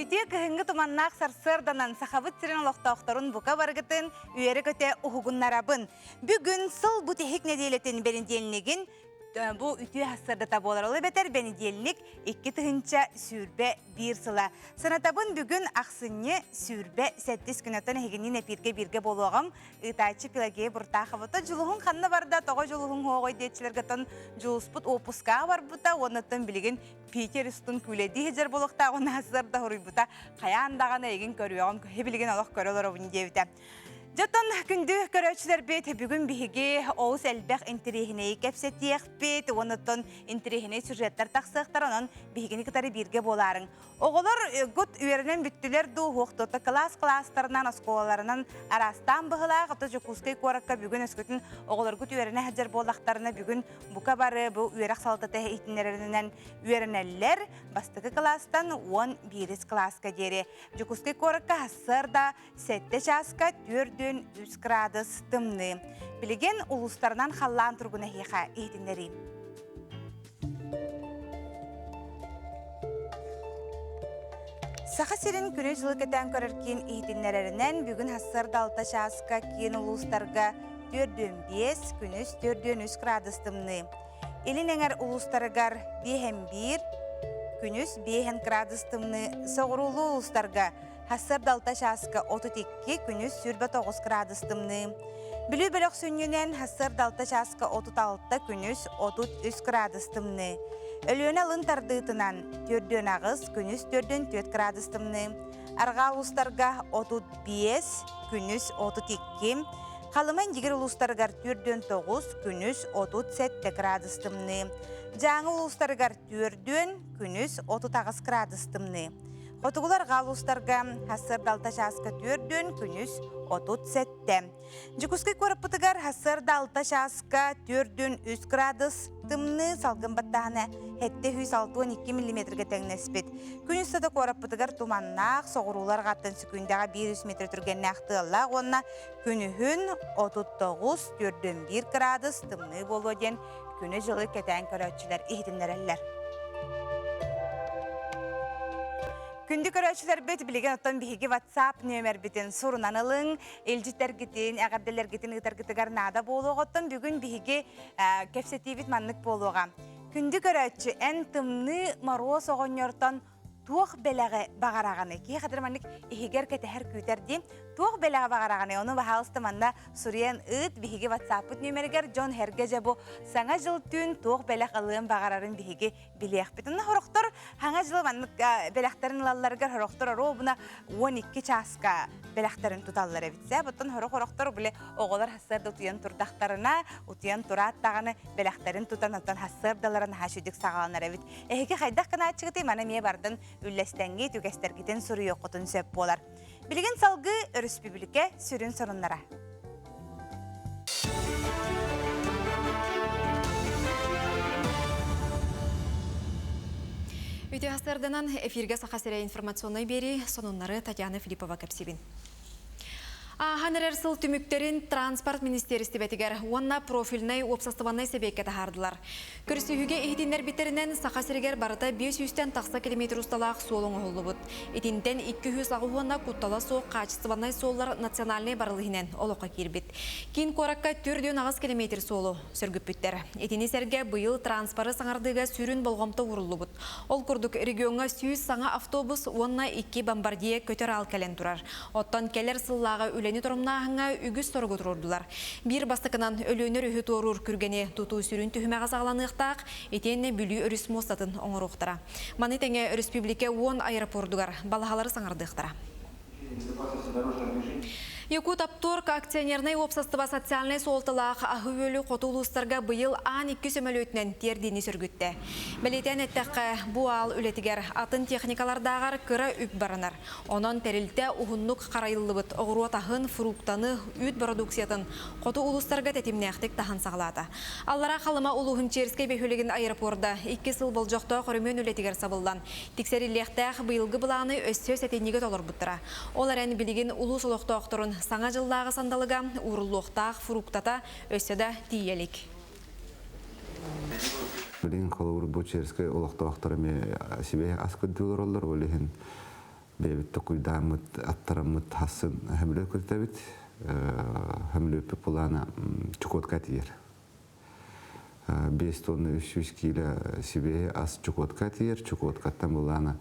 Күтие кыһыңгы туманнаах сарсырданан сахабыт сирен олохтоохторун бука баргытын үйері көте ухугуннарабын. Бүгүн сыл бу техик неделетин бенеделнигин бу үтүе хассырдата боларылы бетер бенеделник 2 тыгынча сүүрбе 1 сыла. Санатабын бүгүн аксынне сүүрбе 7 күнөтөн хегенин эпирге бирге болугам ытачы Пелагея Буртаховата жулугун ханна барда тога жулугун хоогой детчилергетон жулуспут опуска барбыта оннотон билигин Питер устун күледи хежер болохта оны хассырда хуруйбута каяндаганы эгин көрүөгөм хебилген олох көрөлөр дебите. Жотон күндү көрөчүлөр бет бүгүн биһиги оус элбек интерехине кепсетиях бет онотон интерехине сюжеттер таксыктар онон биһигини кытары бирге боларың. Оголор гут үйеринен бүттүлер ду хоктота класстарынан осколаларынан арастан быгылаак ото жокускай коракка бүгүн өскөтүн оголор гут үйерине хаджар болактарына бүгүн бука бары бу үйерак салтата итинеринен үйеринеллер бастыкы класстан 11 класска дери. Жокускай коракка хассырда 7 часка 4 градус тымны. Билеген улустарынан халлаан тургуна хиха итинери. Саха сирин күнө жылы кетен көрөркен итиннереринен бүгүн хассырда 6 часка кийин улустарга 4-5 күнүс 4-3 градус тымны. Элин эңер улустарыгар 5-1 күнүс 5 градус тымны. Соғырулу улустарга хассырда 6 часка 32 күнүс сүрбе 9 градус тымны. Білүү бөлөк сүннүнен хассырда 6 часка 36 күнүс 33 градус тымны. Өлөөнө алын тардыытынан 4 агыс күнүс 4 градус тымны. Арга улустарга 35 күнүс 32. Қалыман жигер улустаргар 4-9 күнүс 37 градус тымны. Жаңы улустаргар 4 күнүс 30 градус тымны. Отугулар галустарга хассырда 6 часка 4 күнүс 37. Жукускай кораппытыгар хассырда 6 часка 4-3 градус тымны салгын баттағына хетте 162 мм теңнеспет. Күнүс сада кораппытыгар туманнақ соғырулар қаттын сүкіндіға 100 метр түргенне ақтығылла онна күнүхін 39-4-1 градус тымны болу ден күні жылы кетен көрөтчілер ихтінлерелер. Күнді көрөчүлөр бет билеген оттон биһиги WhatsApp нөмер битин сурунан алың, элжиттер гитин, агардылар гитин ытар гитигар нада болуготтон бүгүн биһиги кепсетибит маннык болуга. Күнді көрөчү эн тымны мороз огоньортон туох белеге багараганы. Ки хадырманнык ихигер кетер күтерди. Туох белеге багараганы. Оны бахалстыманда сурен ыт биһиги WhatsApp нөмергер Джон Хергеже бу саңа жыл түн туох белег алыын багарарын биһиги билек битин. Хороктор хаңа жыл маннык белектерин лалларгар хороктор робуна 12 часка белектерин туталлар битсе. Боттон хороктор биле оголар хассырда туян турдактарына, утуян тураттаганы белектерин тутанаттан хассырдаларын хашудик сагаланар бит. Эхиге хайдак кана чыгыты мана мие бардын үллестенги түгестергитен суру окутун сөп болар. Билген салгы республика сүрін соруннара. Үйте астарданан эфирге сақасыра информационной бери сонуннары Татьяна Филиппова кәпсебін. Ханерер сыл түміктерін транспорт министерісті бәтігер онна профильнай опсастываннай себекке тахардылар. Көрсүйіге ихтинер битерінен сақасыргер барыта 500-тен тақса километр ұсталақ солың ұғылы бұд. Етінден 200 ағуына құттала соқ қачыстываннай солар национальный барылығынан олыққа кербет. Кейін қораққа 4-ағыз километр солы сөргіп бүттер. Етіні сәрге бұйыл транспоры саңардыға сүрін болғамта ұрылы бұд. Ол күрдік регионға 100 саңа автобус онна 2 бомбардия көтер ал кәлен тұрар. Оттан келер сыллаға өлені тұрымнағыңа үгіз торғы тұрдылар. Bir бастықынан өлөнер үхі торур күргені тұту сүрін түхіме ғазағыланықтақ, етенне бүлі өріс мостатын оңыр оқтыра. Маны тәңе республика 10 аэропордугар балағалары саңардықтыра. Якут Апторг акционерный опсастыва социальный солтылақ ағы өлі қотулыстарға бұйыл ан-2 сөмөлөтінен тердені сүргітті. Бәлетен әттіқі бұ ал өлетігер атын техникалардағар күрі үп барынар. Онын тәрілті ұғынлық қарайылы бұд оғыруат ағын, фруктаны, үт продукциятын қоту ұлыстарға тәтімнәқтік тағын сағылады. Аллара қалыма ұлығын черскай бәхөлеген аэропорда 2 сыл бұл жоқты құрымен өлетігер сабылдан. Тексеріліқтәқ бұйылғы бұланы өссө сәтенеге толыр бұттыра. Олар ән білеген ұлы солықты оқтырын саңа жыллағы сандалыга урулуқтақ фруктата өссөді тиелік. Билин колор бочерская олохтоохторами себе аскыдылар олар олehen бебит токуйдамыт аттарамыт хасын хемле күртәбит хемле пепулана чукотка тиер 5 тонны 300 кило себе ас чукотка тиер чукоткаттан булана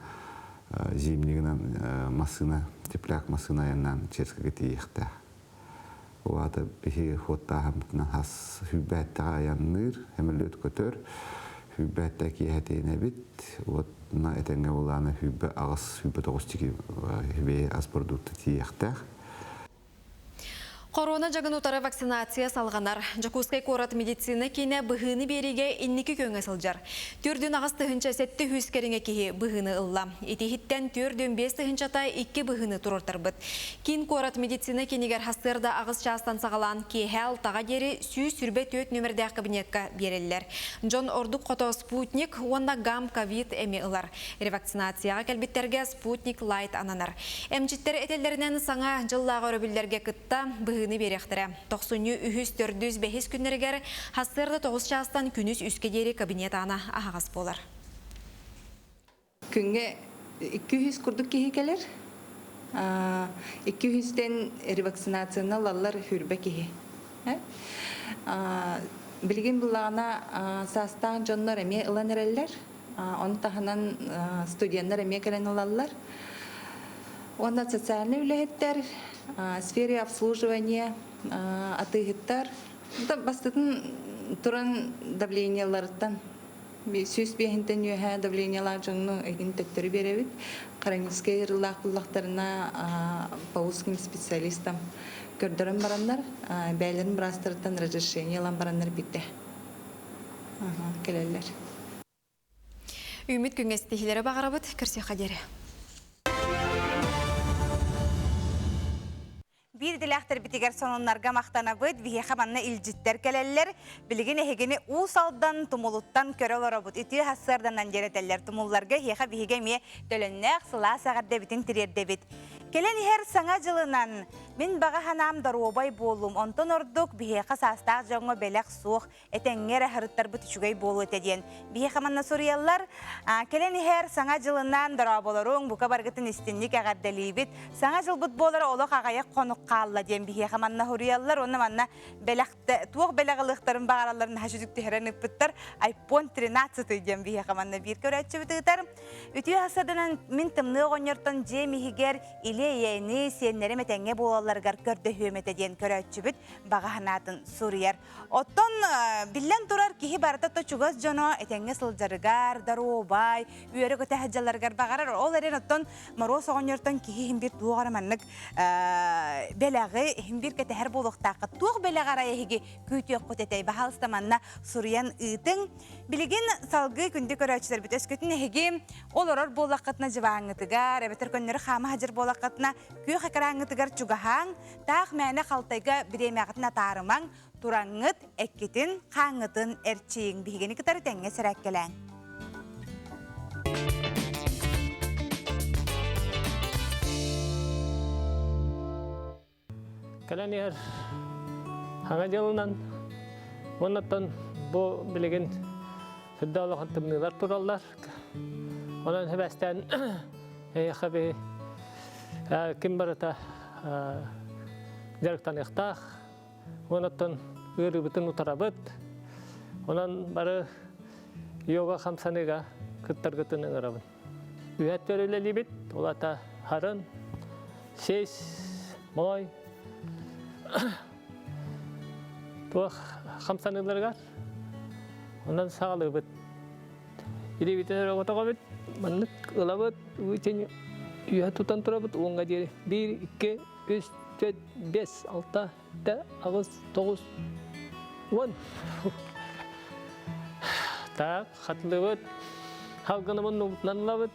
зимнигинен масына тепляк масына яннан черскага тиехта уата бихи хотта хамтна хас хүбәттә янныр хемле көтөр хүбәттә киһәтенә бит вот на этеңгә буланы хүбә агыс хүбә тогыстыки хүбә ас продукты тиехтә Корона жагын утары вакцинация салганар. Жакускай корат медицина кине быһыны бериге инники көңө сылжар. Түрдүн агысты хынча сетти хүскереңе кихи быһыны ылла. Итихиттен түрдүн 5 хынчата 2 быһыны турортарбыт. Кин корат медицина кинигер хастырда агыс частан сагалан кихел тага дери сүй сүрбе 4 номердә кабинетка береллер. Джон Ордук кото спутник онда гам ковид эми ылар. Ревакцинацияга келбиттерге спутник лайт ананар. Эмчиттер этеллеринен саңа жыллага өрөбүллерге кытта быһыны беректире. 90-300-405 күннергер хастырда 9 частан күнүс үске дери кабинет ана ахагас болар. Күнге 200 курдук кихи келер. 200-тен ревакцинацияны лаллар хүрбе кихи. Билген буллагана састан жоннор эме ылан эреллер. Оны таханан студенттер эме келен алаллар. Онда социальный үлехеттер, сфере обслуживания, атыгыттар. Бастытын туран давлениялардан. Сөз бейхінтен үйе давлениялар жоңның эгін төттөрі беребит. Қараңызге ырылақ бұллақтарына пауским специалистам көрдірін барандар, бәйлерін бірастырыттан разрешениялан барандар бітті. Келелер. Үміт күнгестихилері бағарабыт, кірсе қадері. Bir dilahtar bitiger sonunlarga maqtanabıd, vihe xamanna ilcitter kelellер, bilgin ehegini usaldan, tumuluttan körolorabıd, ütü hassardan jereteller tumullarga heha vihege me tölönnek sıla sağarda bitin tirerdebit. Kelen her sana jılınan, min bağa hanam darobay bolum, onton orduk biheqa sastaq jongo belek suq, etengere harıttar bit şugay bolu etediyen. Bihe xamanna suriyallar, kelen her sana jılınan darabolarun buka bargıtın istinlik ağardalibit, sana jılbıt bolara olaq ağaya konuk qalla diyen bihe xamanna suriyallar, onu manna tuğ belaqılıqtarın bağaraların haşüdükti herenip bittar, iPhone 13 diyen bihe xamanna bir körətçi bititar. Ütü hasadınan min tımlığı oynartan jemihiger yeni senleri metenge boğalargar körde hümet ediyen körətçübüt bağahanatın suriyar. Otton billen turar kihi barata to çugaz jono etenge sıljarıgar, darobay, üyere köte haccalargar bağarar. Ol eren otton maro soğunyartan kihi himbir tuğaramanlık belağı himbir kete her boluqtaqı tuğ belağaraya higi kütüyok kutetey bahalstamanna suriyan ıtın. Biligin salgı kündi körətçüler bit öskütün higi oloror bolaqatna jıvağıtıgar, ebeter könleri xama hacır bolaqatna köy xakarağıtıgar çugahan, tağ məne xaltayga biremeğitna tarımang, turangıt, ekkitin, xağıtın, erçiğin bihigeni kıtarı tenge sirakkelən. Kalen yer hanga yılınan onattan bu bilgin hüddalığın tımnılar turallar. Onun hebesten xabi kim barata jarıktan iqtaq onattan ırı bütün utarabıt. Onun barı yoga xamsanıga kıttar gıtının ırabın. Üyet törüyle libit, olata harın, şeş, moy, tuğ xamsanılargar. Ondan sağlığı bit. İli bitin ırı bit, manlık ılabıt, üyeten üye tutan turabıt, oğunga deri 1, 2, 3, 4, 5, 6, 7, 8, 9, 10. Tak, xatlı bit, halgınımın nubutlanla bit,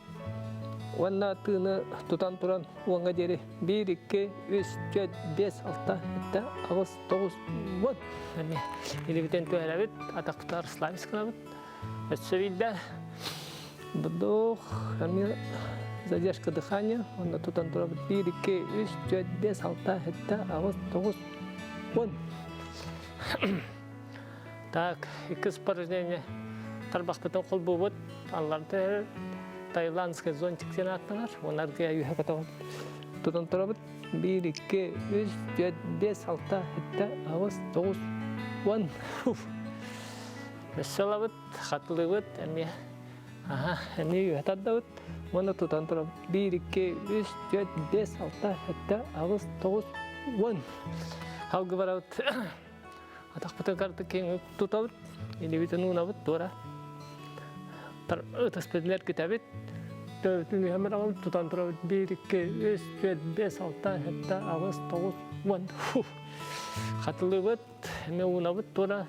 Wanna tığını tutan turan oğunga deri 1, 2, 3, 4, 5, 6, 7, 8, 9, 10. İli bitin tüyela bit, ataktar slaviskala bit. Ötsövilde, buduq, задержка дыхания, он тутан тура 1, 2, 3, 4, 5, 6, 7, 8, 9, 10. Так, iki упражнения. Тарбақ бітін қол бұбыт, алларды тайландская зонтиктен аттыңар. Онарға үйе қатауын. Тұтын тұра бұт. 1, 2, 3, 4, 5, 6, 7, 8, 9, 10. Мәссала бұт, қатылы бұт, әме үйе тадда бұт. Оны тұтын тұра бұт. 1, 2, 3, 4, 5, 6, 7, 8, 9, 10. Халғы бара бұт. Атақ бұтын қарды кейін тұта бұт. Или бітін ұна бұт, дора. Өтіспеділер кетәбет. Төвітін үйемір ағылып тұтан тұра бұт. 1, 2, 3, 4, 5, 6, 7, 8, 9, 10. Қатылы бұт, әме ұна бұт, дора.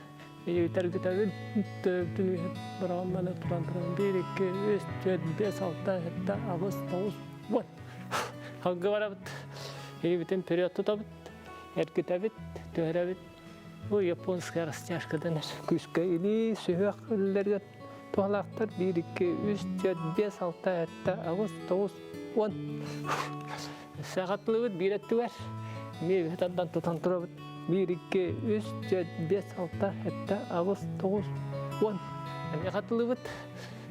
Үйетер кетәбет. Төвітін үйемір ағылып тұтан тұра бұт. 1, 2, 3, 4, 5, 6, 7, 8, 9, 10. Халғы бара бұт. Үйетін период тұта бұт. Әркетәбет, төхәрәбет. Bu Japonska rastyaşkadan küske ili sühüq üllerge tuğalaqtar 1, 2, 3, 4, 5, 6, 7, 8, 9, 10. Sağatlı bir etti var. Meyve taddan tutan turabıt. 1, 2, 3, 4, 5, 6, 7, 8, 9, 10. Sağatlı bir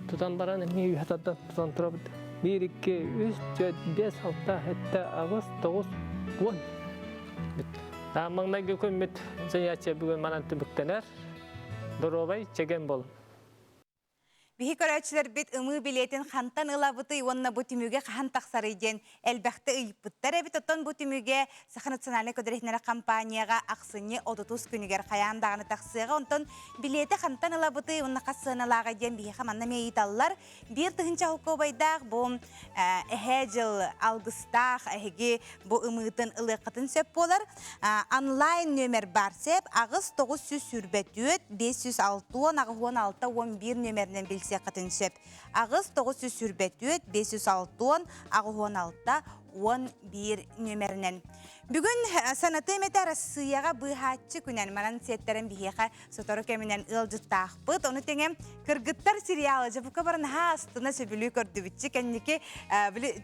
tutan baran meyve taddan tutan turabıt. 1, 2, 3, 4, 5, 6, 7, 8, 9, 10. Mangna gökümmet zeyatçı bugün manantı büktener. Dorobay çegen bolun. Bihi körәчилер бит ымы билетін хантан ылабыты онна бу түмүгө хан таксарыйден элбәхте ыйыппыттар эбит оттон бу түмүгө Саха национальный көдөрөтнөр компанияга аксыны 30 күнүгөр каяндаганы таксыга онтон билети хантан ылабыты онна кассыналага ден бихи хаманна мейталлар бир тыгынча хукобайдак бу эхежил алгыстах эхиги бу ымытын ылыкытын сөп болар онлайн нөмер бар сеп агыс 900 сүрбөтүөт 506 16 11 нөмеринен Сәқатын сөп. Ағыз 900 сүрбәтует 506 ағы 16-11 нөмерінен. Бүгін санаты метар сыяға бұйхатчы күнен манан сеттерін бейеға сотору кәмінен ұлжыттақ бұд. Оны теңем кіргіттар сериалы жабыққа барын астына сөбілі көрді бітчі. Кәннеке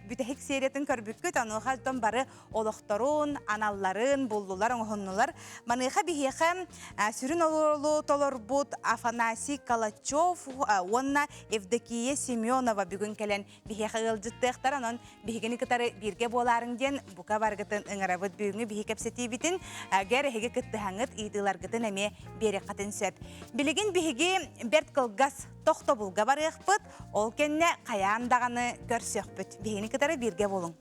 бүтәхік сериятын көрбіккіт. Ануға жытын бары олықтарун, аналларын, болдулар, оңғынлылар. Маныға бейеға сүрін олурлу толыр бұд Афанасий Калачев, онна Евдокия Семенова бүгін кәлен бейеға ұлжыттықтар. Анон бейгені кітары бірге боларыңден бұқа барғытын ұңырабы бүгінгі бігі кәпсеті бітін әгер әге күтті хаңыт үйділарғытын әме бері қатын сөп. Білігін бігі берт қылғас тоқты бұлға бар еқпіт, ол кәнне қаяндағаны көрсөк бүт. Бігіні кітары бірге болың.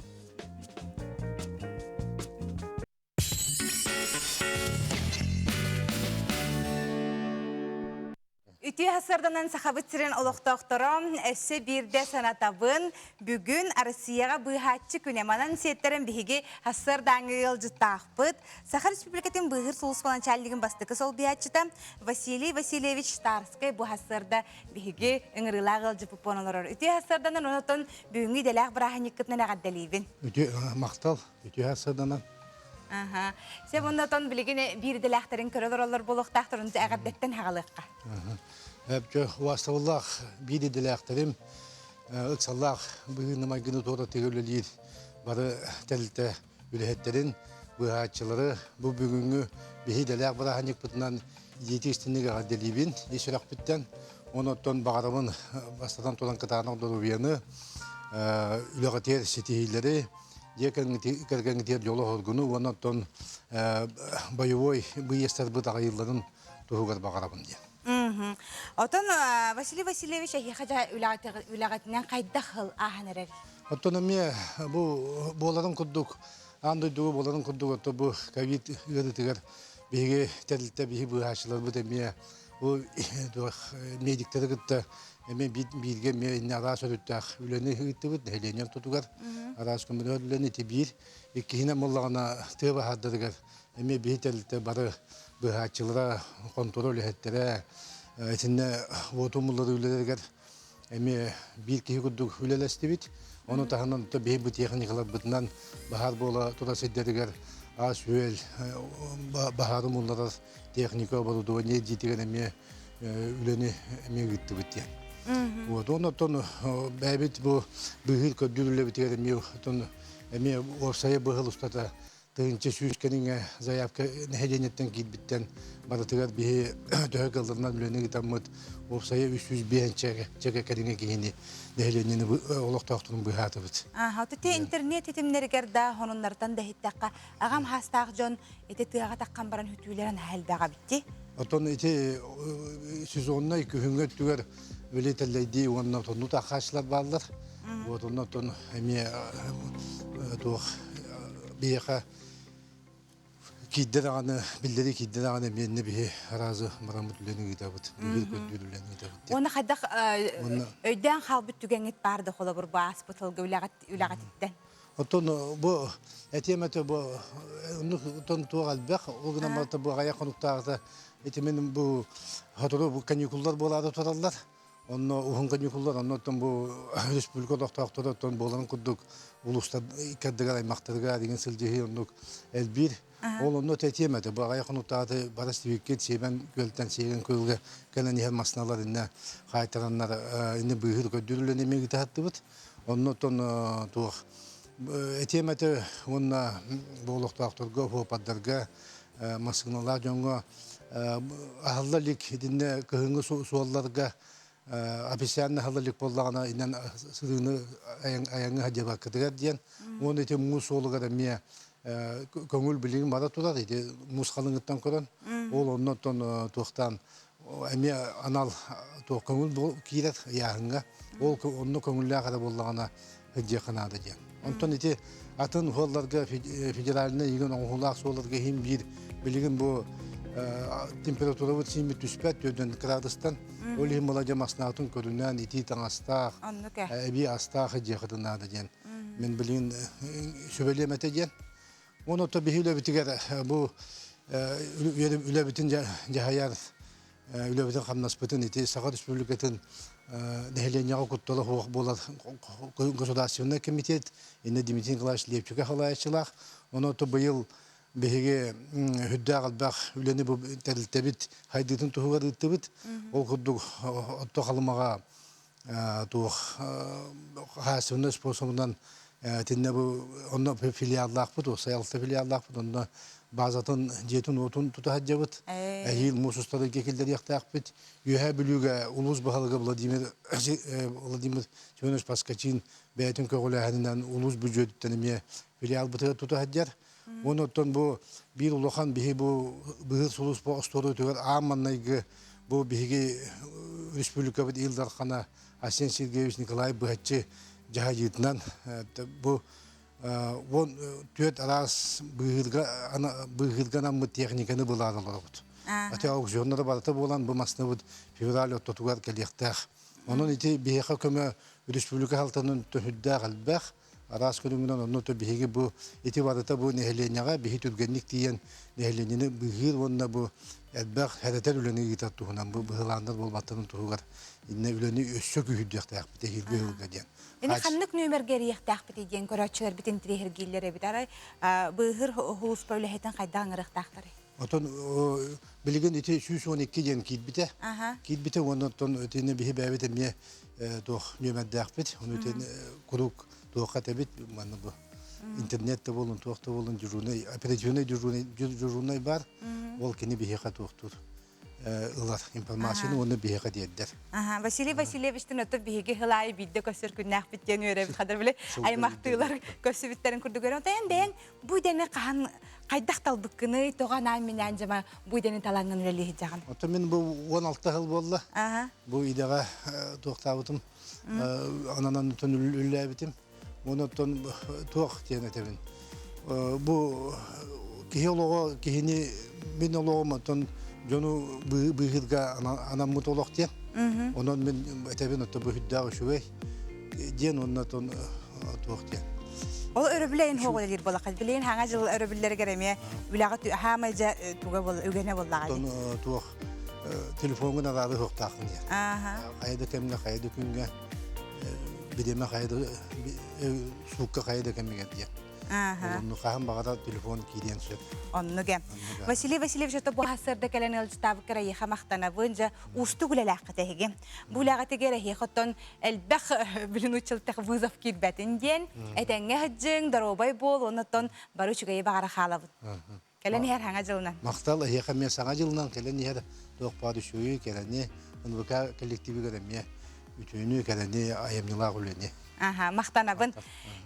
Үті хасырданан сақабытсырын олықтоқтырым, әсі бірде санатабын бүгін Арысияға бұйхатчы күнеманан сеттерін бігі хасырдаңы елжыттақпыт. Саха Республикатын бұйғыр сұлыс баланчалығын бастықы сол бейатчыта Василий Васильевич Тарскай бұ хасырда бігі үңірілақ елжыпып болылыр. Үті хасырданан онытын бүгінгі деләқ бірағын екітінен ағаддалейбін. Үті мақтал, үті хасырданан. Сеп ондан білігіне бір деләқтерін көрілер олар болуқтақтырын ағаддеттен ағалыққа. Әбжі уастығылақ бейді деләқтерім ұқсалақ бұғынымай күні тоғда тегілілер бары тәлітті үліхеттерін бұғатшылары бұл бүгінгі бейді деләқ бірағын екпітінен еті істінеге ғадделейбін есірақ біттен оны оттон бағарымын бастадан толан қытағының дұрубияны үліғатер сетихейлері Кәргәңгітер жолы ғылғыны, оны оттон байывой бұйестер бұд ағайыларын тұғығар бағарабын ден. Отон Василий Васильевич әйеқаja үлағатынан қайда қыл ағын әрер? Оттон әме боларын күрдік, андойдығы боларын күрдік, отто бұл ковид үйірітігер бейге тәлітті бейге бұғашылар бұд әме медиктері күтті әме бейге мәйіне арас өріттіғ үләні үйтті бұд, әленен тұтығар. Арас көмірі өрләні тибир, еккейіне мұллағына тыва хаддырығар, әме бейтелді бары бұғатчылыра, контроль әттері, әтіне оту мұллары үлелергер, әме бір кейі күрдік үлелесті бит, оны тағынан бей бұт техникалар бұтынан бағар бола тұрас әддерігер, ас өел, бағары мұлларар техника болуды, не дейтіген әме үләні әме үйтті бұт. Вот он тон бәбит бу быгыл көдүлүлө битер ми тон эми орсая быгыл устата тынчы сүскенинге заявка нехеденеттен китбиттен баратыгар бии төгөлдөрнөн билени таммыт орсая 305 чеге кадине кийини нехеденени олоктоктун быхатыбыт. Те интернет этимнергер да хонуннардан да хиттакка агам хастаак жон эте тыага таккан баран хүтүүлерин халдага битти. Отон эти сезонна күнгө түгөр билетелейди онна тону такашлар балдар. Вот онна тон эми тох бияка киддераны билдери киддераны менне бие разы марамутлени гитабыт. Бир көдүлүлени гитабыт. Оны хадак өйдөн халбыт түгеңет барды холобур баас бутылга улагаттан. Отон бу этемете бу тон тугалбак огна марта бу гая конуктагы этемен бу хатыры бу каникулдар болады тураллар. Онно ухун каникулдар оннотон бу республика доктор тон боларын кудук улуста икаддыгар аймактарга деген сылжыгы оннук элбир. Ол онно этемете бу гая конуктагы барастыбекке себен көлтөн сеген көлгө канан хем масналар инне кайтаганнар инне быгыр көдүлүнө мегитаттыбыт. Оннотон тух этемете онна болуктакторго хопаддарга масыгналар жоңго ахаллалик динне кыгыңы суалларга описанны халлалик боллагана инен сырыны аяңы хадеба кытыгар диен оны эте мус олуга да мия көңүл билигин бара турат эти мус калыңыттан көрөн ол оннотон туктан эми анал то көңүл кирет яңга ол онно көңүллө кара боллагана хыджаканада диен. Онтон эти атын холларга федеральный иген оңулак соларга хим бир билигин бу температура вот 75 градустан ол хим молодя маснатын көрүнөн ити таңаста эби астах жакыдынада ден. Мен билигин сөбөлемете ден. Оны то бихиле битигер бу үлөбүтүн жахаяр үлөбүтүн камнаспытын ити Саха Республикатын Нехленяго куттала хуак болат государственный комитет инне Дмитрий Николаевич Левчука халаячылах. Оны то быйыл беге хүддагылбак үлени бу тәрилтебит хайдытын тугар ыттыбыт. Ол кудук отто халымага тух хасынны способунан тинне бу онно филиаллах бу, саялты филиаллах бу, онно базатын жетин отун тутахаджабыт. Әйил мусустады кекелдер яқтақпет. Үйә бүлігі улус бағалығы Владимир Семенович Паскачин бәйтін көғілі улус бүджөдіттенеме филиал бұтыға тутахаджар. Оны оттан бұл бір ұлыған бігі бұғыр сұлыс бұл ұстыры өтігер аманнайғы бұл бігі республика бұд елдарқана Асен Сергеевич Николаев бұғатчы жаға жетінен бұл он төт арас быгырган аммы техниканы буладылар бут. Ата аукционнары барата болан бу масны бут февраль оттотугар келектах. Онун ити бейха көмө республика халтанын төһүддә галбах арас көрүнгөн онун то бейге бу ити барата бу нехленяга бейхи түргенник диен нехленини быгыр онна бу элбах хәдәтер үлени гитаттугунан бу быгыландар болбаттын тугар инне үлени өссө күһүддәктәк битегил быгылга диен. Эни ханнык нөмергер яктак битеген көрөчүлөр битин трехергиллери битары быгыр хулус пөлөһетен кайдан ырыктактары. Отон билген ити 112 ден китбите. Китбите онтон өтене бихи бәбете ме тох нөмердәк бит. Оны өтене курук тохка тебит маны бу. Интернетте болун тохта болун жүрүнө оперативный жүрүнө бар. Ол кини бихи катуктур. Илар информацияны оны бейге дейдер. Василий Васильевичтің өтіп бейге ғылай бейді көсір күннәқ біттен өребіт қадар біле аймақтығылар көсі біттерін күрді көрем. Тәйін бұйдені қайдақтал бұққыны тоған айменен жама бұйдені таланған өрелі жағын. Оты мен бұл 16 жыл болды. Бұл идеға тоқтабытым. Ананан үтін үлі әбітім. Оны үтін тоқ дейін әтебін. Бұл кейолығы кейіні мен олығым үтін жону быгырга анаммут олох тен. Онон мен этебен отто быгырдагы шубай. Ден оннотон туох тен. Ол өрөбүлейин хоголер болакат. Билейин хаңа жыл өрөбүллер кереме. Улагат хамажа туга бол үгене боллагат. Тон туох телефонун арады хоктакын ден. Кайда кемне кайда күнгө бидеме кайда сукка кайда кемге ден. Onu kahım bağada telefon kiriyen söp. Оннуге. Василий Васильевич это бу хасырда келен ылжтабы кара еха мактана вынжа усту гулалакка теге. Булага тегере хехотон элбах билин училтек вызов кирбетин ден. Этеңге хыжың даробай бол онотон баручуга багара халабыт. Келен хер ханга жылынан. Мақтал аяқа мен саңа жылынан келен ер тоқпады шөйі келені НВК коллективі кереме үтіні келені айымнылар үлені. Аха, мақтанабын.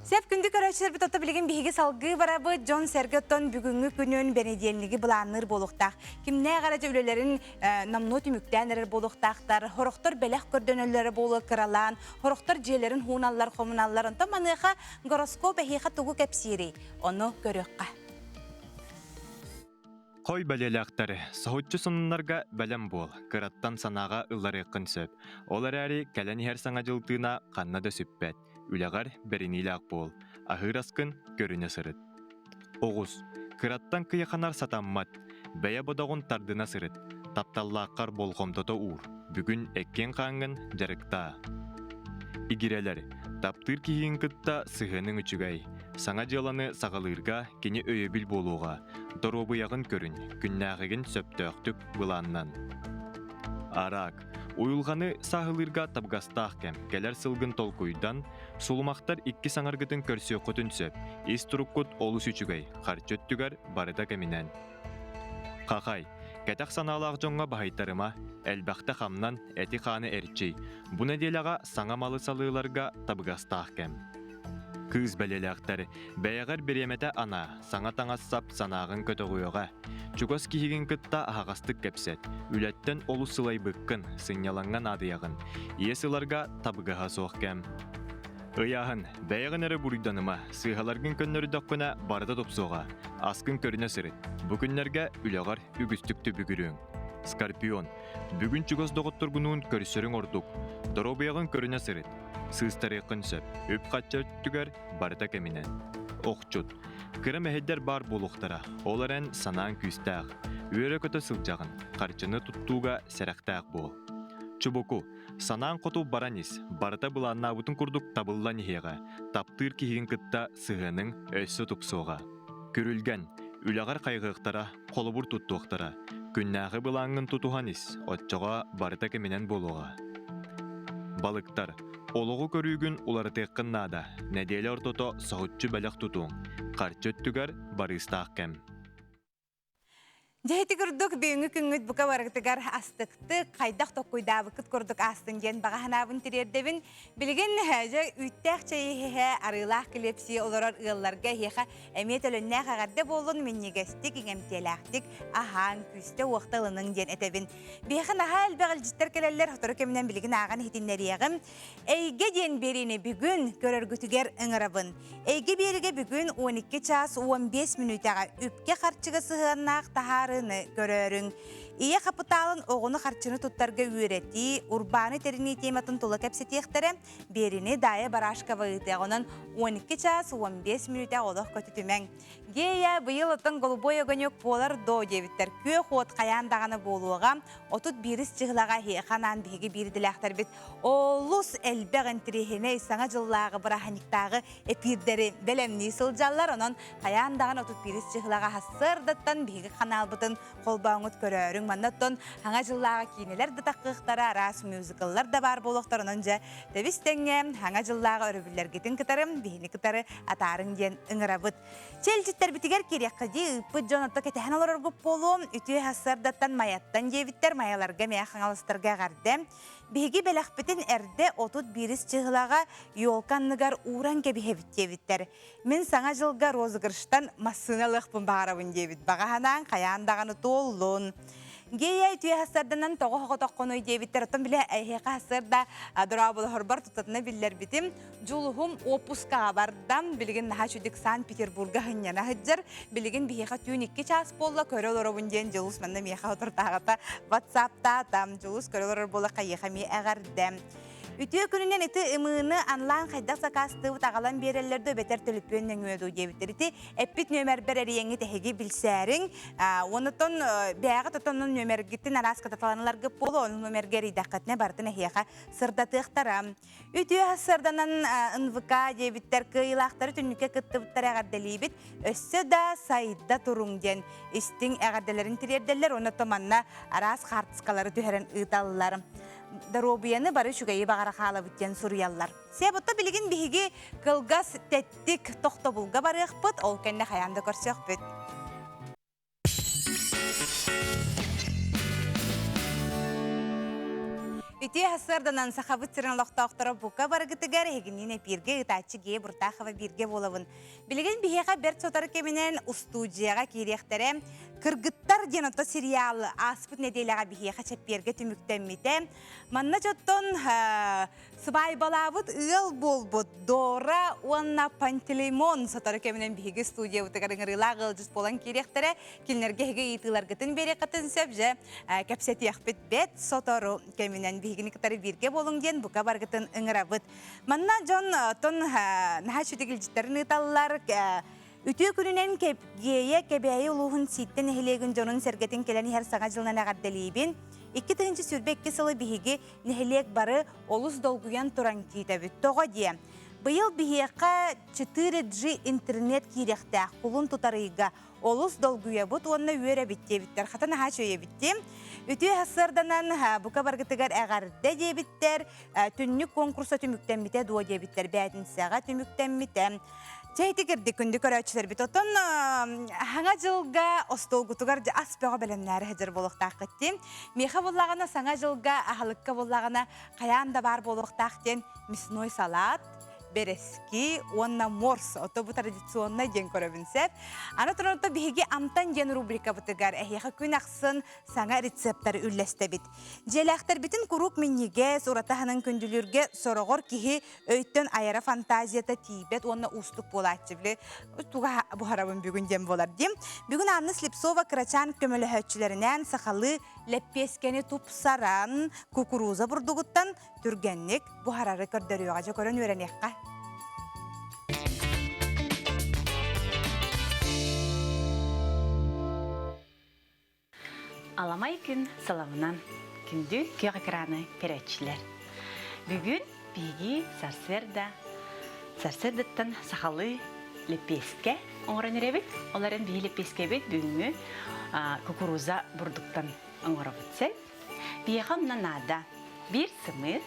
Сеп күнді көрәчілер біт ота білген бігі салғы барабы Джон Сергеттон бүгінгі күнін бенедиелігі бұланыр болуқтақ. Кімне ғаража үлелерін намну түміктәнірір болуқтақтар, хорықтар бәләқ көрдөнөлері болу қыралан, хорықтар желерін хуналар, хомуналар, онта маныға гороскоп әхиға тұғы кәпсири. Оны көріққа. Қой бәлеләқтары, сағытчы сонынларға бәлем бол, қыраттан санаға ұлары қын сөп. Олар әрі кәлән хер саңа жылтына қанна да сөппәт. Үләғар бәрінейләқ бол, ахыр аскын көріне сырыт. Оғыз, қыраттан кыяқанар сатаммат, бәйі бодағын тардына сырыт. Тапталлаққар болғымдото ұр, бүгін әккен қаңын жарықта. Игерелер, таптыр кейін қытта сығының үчігай. Саңа жыланы сағалырға кені өйебіл болуға, доробыяғын көрін, күннәғігін сөптөқтік бұланнан. Арақ, ойылғаны сағылырға табғастақ кәм, кәлер сылғын толкуйдан, сулмақтар икки саңарғытын көрсі құтын сөп, ес тұрыққыт олыс үчігай, қарчөттігер барыда кәмінен. Қақай, кәтақ саналақ жоңға бағайтарыма, әлбәқті қамнан әті қаны әрчей, бұны делаға саңа малы салыларға табғастақ кәм. Кыз бәлеләқтәрі, бәйәғір береметі ана, саңа таңассап санағын көті ғойоға. Чугас кихеген кытта ағастық кәпсет, үләттен олу сылай бұққын, сыняланған адыяғын, иесіларға табығаға соқ кәм. Ыяғын, бәйәғын әрі бұрыданыма, сыйғаларғын көннөрі даққына барда топсуға, аскын көріне сырыт, бүкінлерге үләғар үгістікті бүгірің. Скорпион, бүгін чугас доғыттырғынуын көрісерің ордық, доробияғын көріне сырыт. Сыстары қынсып, өп қатчаттығар барда кәмінен. Оқчут, кірім әйдер бар болуқтара, оларын санаң күстәғ, өйірі көті сылжағын, қарчыны тұттуға сәрәқтәғ бол. Чубоку, санаң қоту баранис, барда бұланна бұтын күрдік табыллан еға, таптыр кейін кытта сығының өссі тұпсуға. Көрілген, үләғар қайғықтара, қолыбыр тұттуқтара, күннәғі бұлаңын тұтуғанис, отчыға барда кәмінен болуға. Балықтар, олығы көрігін олары теққыннада, нәделі ортото сағытчы бәліқ тұтуң, қарчөттігер барыстақ кәм. Жайты күрдік бүйінгі күнгіт бұқа барықтығар астықты қайдақ тоққойдабы күт күрдік астын ден бағаханабын тірердебін. Білген жа үттәқ чайы арылақ кілепсі оларар ұялларға хеға әмет өлінне қағарды болын меннегестік, еңемтеләқтік, ахан, күсті оқталының ден әтебін. Бейхін аға әлбәғіл жіттер келелер құтыры кемінен білген аған хетінлеріғым. Әйге ден беріне бүгін көрергітігер ұңырабын. Әйге беріге бүгін 12 час 15 минутаға үпке қарчығы сығаннақ тахары көрөрүң. Ие капиталын оғыны қарчыны тұттарға үйреті, урбаны теріні тематын тұлы кәпсетектері, беріні дайы барашқа вайытығынан 12 час 15 минута олық көтітімен. Гея бұйыл ұтын голубой өгінек болар до дебіттер. Көй қуыт қаяндағаны болуға, отут біріс чығылаға хейқанан бейгі бірділәқтер бет. Олус әлбәғін тірехіне саңа жыллағы біраханиктағы эпирдері бәлемні сылжалар, онын қаяндағын отут біріс чығылаға хасырдаттан бейгі қанал бұтын қолбауыңыт көрөрің. Маннаттон хаңа жыллаға кейнелер да таққықтары, арас мюзикаллар да бар болуқтарын онжа. Дәбістіңе хаңа жыллаға өрібілер кетін кітарым, бейіні кітары атарың ден ұңырабыт. Челжіттер бітігер керек қыди ұппы жонатты кетіған олар көп болу, үті хасырдаттан маяттан дебіттер маяларға мәя қаңалыстырға қарды. Бейгі бәләқ бітін әрді отут біріс чығылаға йолқанныгар уран кәбі хебіт дебіттер. Мен саңа жылға розығырыштан массыналық бұн бағарабын дебіт. Бағаханан қаяндағаны толын. Гея үтіе хасырданан тоғы тоққону дебіттер. Оттан біле әйхеқа хасырда дұрабылы хорбар тұтатына білдер бітім. Жулығым опускаға бардам. Білген наға чүдік Сан-Петербурга ғынняна ғыджар. Білген бейхеқа түйін 2 час болла көрел орабын ден жылыс мәнді мейхеқа отыртағата WhatsApp-та там жылыс көрел орабын болла қайеқа мей әғардам. Ütüö күнүнен ити ымыны анлайн хайдак сакасты тағалан берелерді бетер төліппеннен өйді дебіттеріті. Эппит нөмер беререңі тәхеге білсәрің. Онытон бәғы тұтонның нөмергіттін араска таталаныларға полу оның нөмергері даққатына бартын әхияға сырдатықтара. Ütüö сырданан НВК дебіттер кыйлақтары түнніке кыттыбыттар әғарделейбіт. Өссі да сайда тұруңден. Истің әғарделерін тірерделер, оны томанна арас қартысқалары түхерін ұйталылар. Даробияны бары шүгейі бағара қалы бүттен сұруялар. Себутта білігін бігі қылғас тәттік тоқты бұлға бары ұқпыт, ол кәнне қаянды көрсе ұқпыт. Үтіе хасырданан сақабыт сырын лоқтауқтары бұқа барығытығар егініне бірге ұтачы ге бұртақыва бірге болуын. Білігін біғеға берт сотары кемінен устудияға керектері Кыргыттар денота сериалы аспыт неделяға біғеға чәпперге түміктенметі. Манна жоттон сыбай балабыт ұл болбыт Дора Уанна Пантелеймон сотары кемінен біғеге студия ұтығарын ғырыла ғылжыз болан керектері келінерге хеге етілер гытын бере қатын сөп жа кәпсеті яқпет бет сотары кемінен біғігіні кітары бірге болың ден бұқа барғытын ұңырабыт. Манна жон тон наға шүтігіл жіттерін ұталылар Ütüö күнүнен кепгeye кебеyi улуғын ситтен эхилегін жонын сергетін келені хер саңа жылынан ағадделейбін. 2 тыгынчы сүрбе 2 сылы бихиги нехилек бары олус долгуян туран кейтабит. Тоға дие. Быйыл бихиеқа 4G интернет керектәк құлын тұтарыйға олус долгуя бұд, онына өре біттебіттер. Хатан аға шөе біттем. Ütüö хасырданан бұқа барғытығар әғарды дебіттер, түннік конкурса түміктен біте дуа дебіттер, бәдін саға түміктен біте. Чайты керді күнді көрәтшілер бит. Отон хаңа жылға остолгутугар аспеға бәлемнәрі хәжір болуқтақ кеттім. Меха болағына саңа жылға ахалыққа болағына қаянда бар болуқтақтен мясной салат, берески, онна морс. Ото бұл традиционна ден көрөбінсеп. Аны тұрынытта бігі амтан ден рубрика бұтығар. Әйеға күн ақсын саңа рецептары үлләсті бит. Желәқтер бітін құрук меннеге, сұратағының күнділерге сорағыр кихи өйттен айара фантазията тейбет, онна ұстық болатшы білі. Туға бұхарабын бүгін дем болар дем. Бүгін Анны Слепцова Крачан көмілі хөтчілерінен сақалы леппескені тупсаран кукуруза бұрдығыттан түргеннік бұхарары көрдөріуға жа көрін өренеққа. Аламай күн саламынан күнді көк экраны перетчілер. Бүгін биги сарсердаттан сақалы лепеске оңырын еребет. Оларын биги лепеске бет бүгіні кукуруза бұрдықтан оңыры бұтсы. Биеға нада бір сымыр.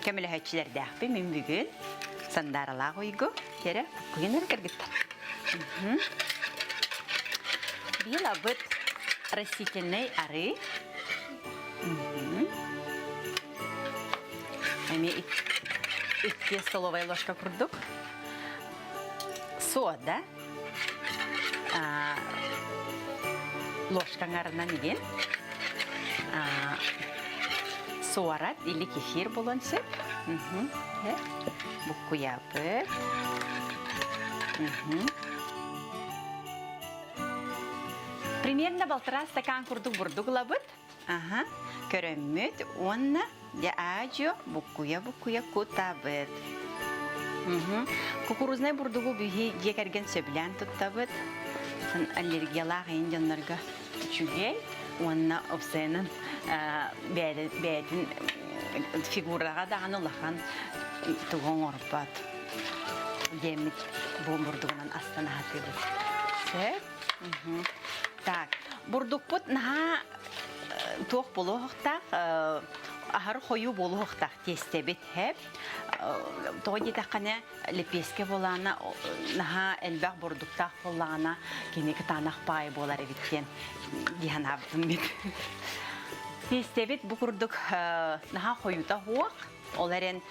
Көмілі хөтчілерді ақпы мен бүгін сандарыла қойғы. Кері күгенер кіргіттар. Бил абыт растительный ары. Эми 2 столовая ложка курдук. Сода. Ложка гарна неген. Суарат или кефир болонсы. Букку япы. Примерно 1,5 стакан курдук бурдук лабыт. Көрөммөт, онна де ажо буккуя кутабыт. Кукурузный бурдугу бүхи декерген сөбілен туттабыт. Аллергиялақ инжанларға чүгей, онна опсайнын бәдін фигураға дағаны лақан туғын орпат. Демет бұл бурдугынан астана хатыбыт. Сөп. Так, бурдукпут наха тоқ болуқтақ, ахар қойу болуқтақ тестебет хеп. Тоғы детаққаны лепеске болана, наха әлбәқ бурдуқтақ болана, кенекі танақ бай болар еветтен дейін абдым бет. Тестебет бұқырдық наха қойута хуақ. Оларын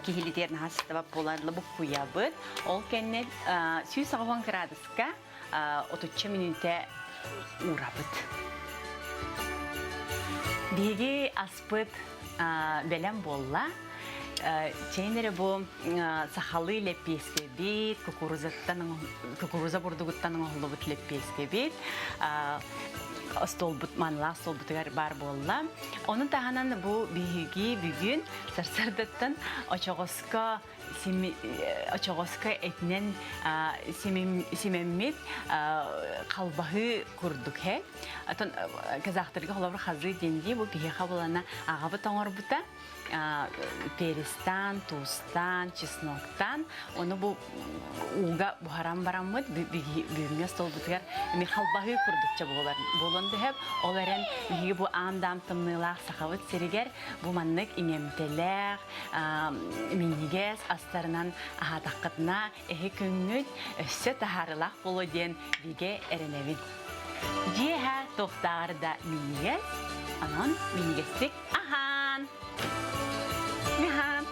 кехилитер наха сыстабап боларлы бұқ құябыд. Ол кәнне 190 градусқа 30 минуте урабыт. Биги аспыт белем болла. чейнере бу сахалы леппеске бит, кукуруза бурдугуттан оңолубут леппеске бит. Столбут манла столбутугар бар болла. Onun tahanan bu bihigi bugün sarsardatan açogoska etnen simemmit kalbahı kurduk he. Atan kazakhtırga holavr hazır dendi bu bihi havalana ağabı tongorbuta peristan, tuzdan, çesnoktan onu bu uga buharam baramıd büyümge stolbutugar mi kalbahı kurdukça bolandı hep olaren bihi bu amdam tımnılaq sahavat seriger bu manlık inemteler miniges astarınan ahatakkatna ehe küngüt össe taharılaq bolu den bige erenevin. Jeha tohtarda miniges anan minigestik ahan. Mihan.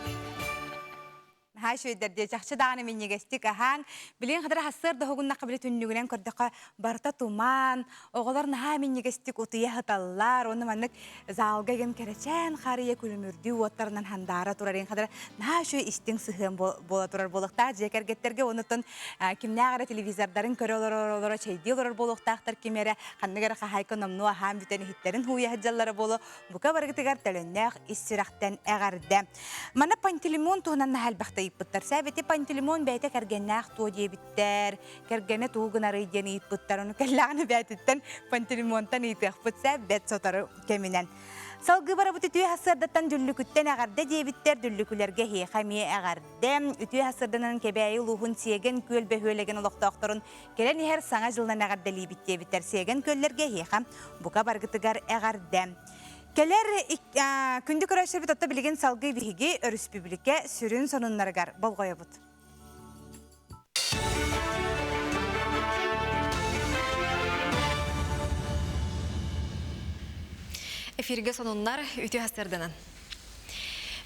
Ha şöyle çakçı dağını minnegestik ahan. Bilen kadar hasır da hogunna kabile tünnügülen kordaka barta tuman. Oğlar naha minnegestik utuya hatallar. Onu manlık zalga gen kereçen xariye külümürdü. Otlarından handara turaren kadar naha şöyle istin sıhım bola turar bolukta. Jeker getterge onutun kimnağara televizorların körü olara çeydi olar boluktaqtar kimere. Kandıgara kahayka namnu aham büteni hitlerin huya hacallara bolu. Buka bargıtıgar telönnek istirakten eğarde. Mana pantilimon tuğunan nahal baktayıp bittar. Sabiti pantilimon beyte kergennak tuğu diye bitter. Kergene tuğun arayıcını yit bittar. Onu kellağını beytitten pantilimontan itiq bitsa bet sotarı keminen. Salgı bara buti tüy hasırdatan düllükütten eğarde diye bitter. Düllükülerge hiyxamiye eğarde. Ütüy hasırdanan kebeyi luhun siyegen köl behölegen oloqtaqtarın. Kelen her sana jılnan eğarde li bittiye bitter. Siyegen köllerge hiyxam. Buka bargıtıgar eğarde. Keler kündük öğreşler bit otta bilgen salgı bihigi örüs bübülike sürün sonunlargar bolgoya bud. Эфирге сонуннар үтü хастырдынан.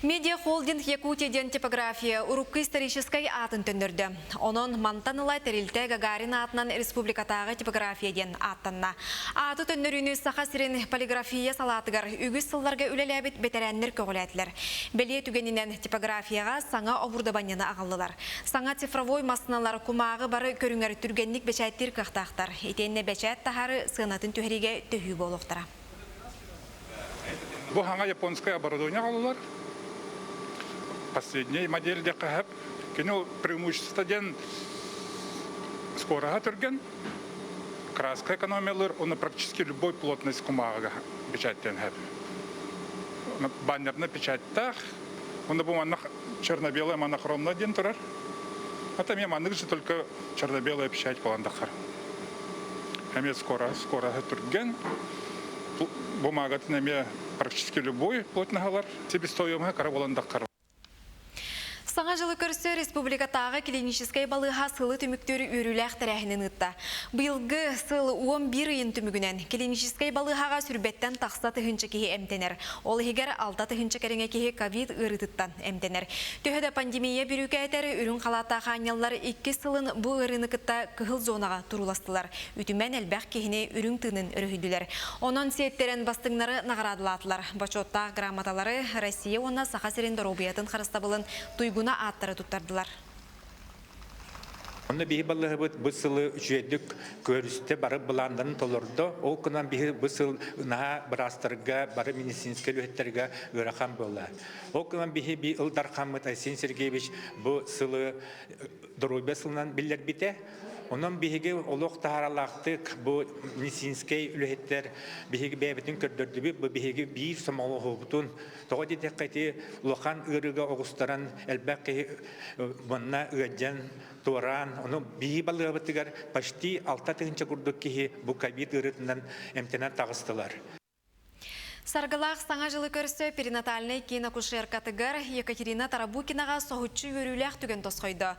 Медиа холдинг Якутиядан типография урукка исторической атын төндөрдө. Онон Мантанылай терилте Гагарин атынан республикатагы типографияден аттанна. Аты төндөрүнү саха сирен полиграфия салатыгар үгүс сылларга үлелебит бетереннер көгөлөтлөр. Белие түгенинен типографияга саңа обурдабаньяны агаллылар. Саңа цифровой масыналар кумагы бары көрүңөр түргенник бечайттер кактактар. Этенне бечайт тахары сынатын төһриге төһүү болуктара. Бу ханга японское оборудование алалар. Последняя модель ДКХ, кино преимущество ден скорого турген, краска экономилер, он практически любой плотность кумага печать тенхеп. Баннер на печать так, он был черно-белая монохромная ден турар, а там я манык же только черно-белая печать каландахар. Хаме скорого турген, бумага тенеме практически любой плотный себестоимый караболандахар. Саңа жылы көрсі республикатағы клиническай балыға сылы түміктері үріләқ тәрәхінен ұтта. Бұйылғы сылы 11 үйін түмігінен клиническай балыға сүрбеттен тақса тұхынчы кейі әмтенер. Ол егер алта тұхынчы кәріңе кейі ковид ұрытыттан әмтенер. Төхеді пандемия бүрігі әтері үрін қалатағы анялар 2 сылын бұл ұрыны күтті күхіл зонаға тұруластылар. Үтімен әлбәқ кейіне үрін тыңын үрігілділер. Онын сеттерін бастыңнары нағарадылатылар. Бачотта грамоталары Россия оны сақа серенді робиятын қарыстабылын туйгуна аттары туттардылар. Онда бихи баллығы бұл сылы жүйедік көрісті бары бұландарын толырды. Ол күнан бихи бұл сыл ұнаға бірастырға, бары медицинскай өйеттерге өрақан болды. Ол күнан бихи би ұлдарқамыт Айсен Сергеевич бұл сылы дұрубе сылынан білдер біте. Onun bihigi oluk taharalaqtık bu medicinsky ülhetler bihigi bebetün kördürdü bu bihigi bir samalı hobutun toğu dikkati ulakan ırıga oğustaran elbette bunna öğen toran onu bihi balığı bitigar başti 6 tığınca kurduk ki bu kabit ırıtından emtena tağıstılar. Саргалах саңа жылы көрсі перинатальный кинокушерка тыгар Екатерина Тарабукинаға соғытчы өріләқ түген тосқойды.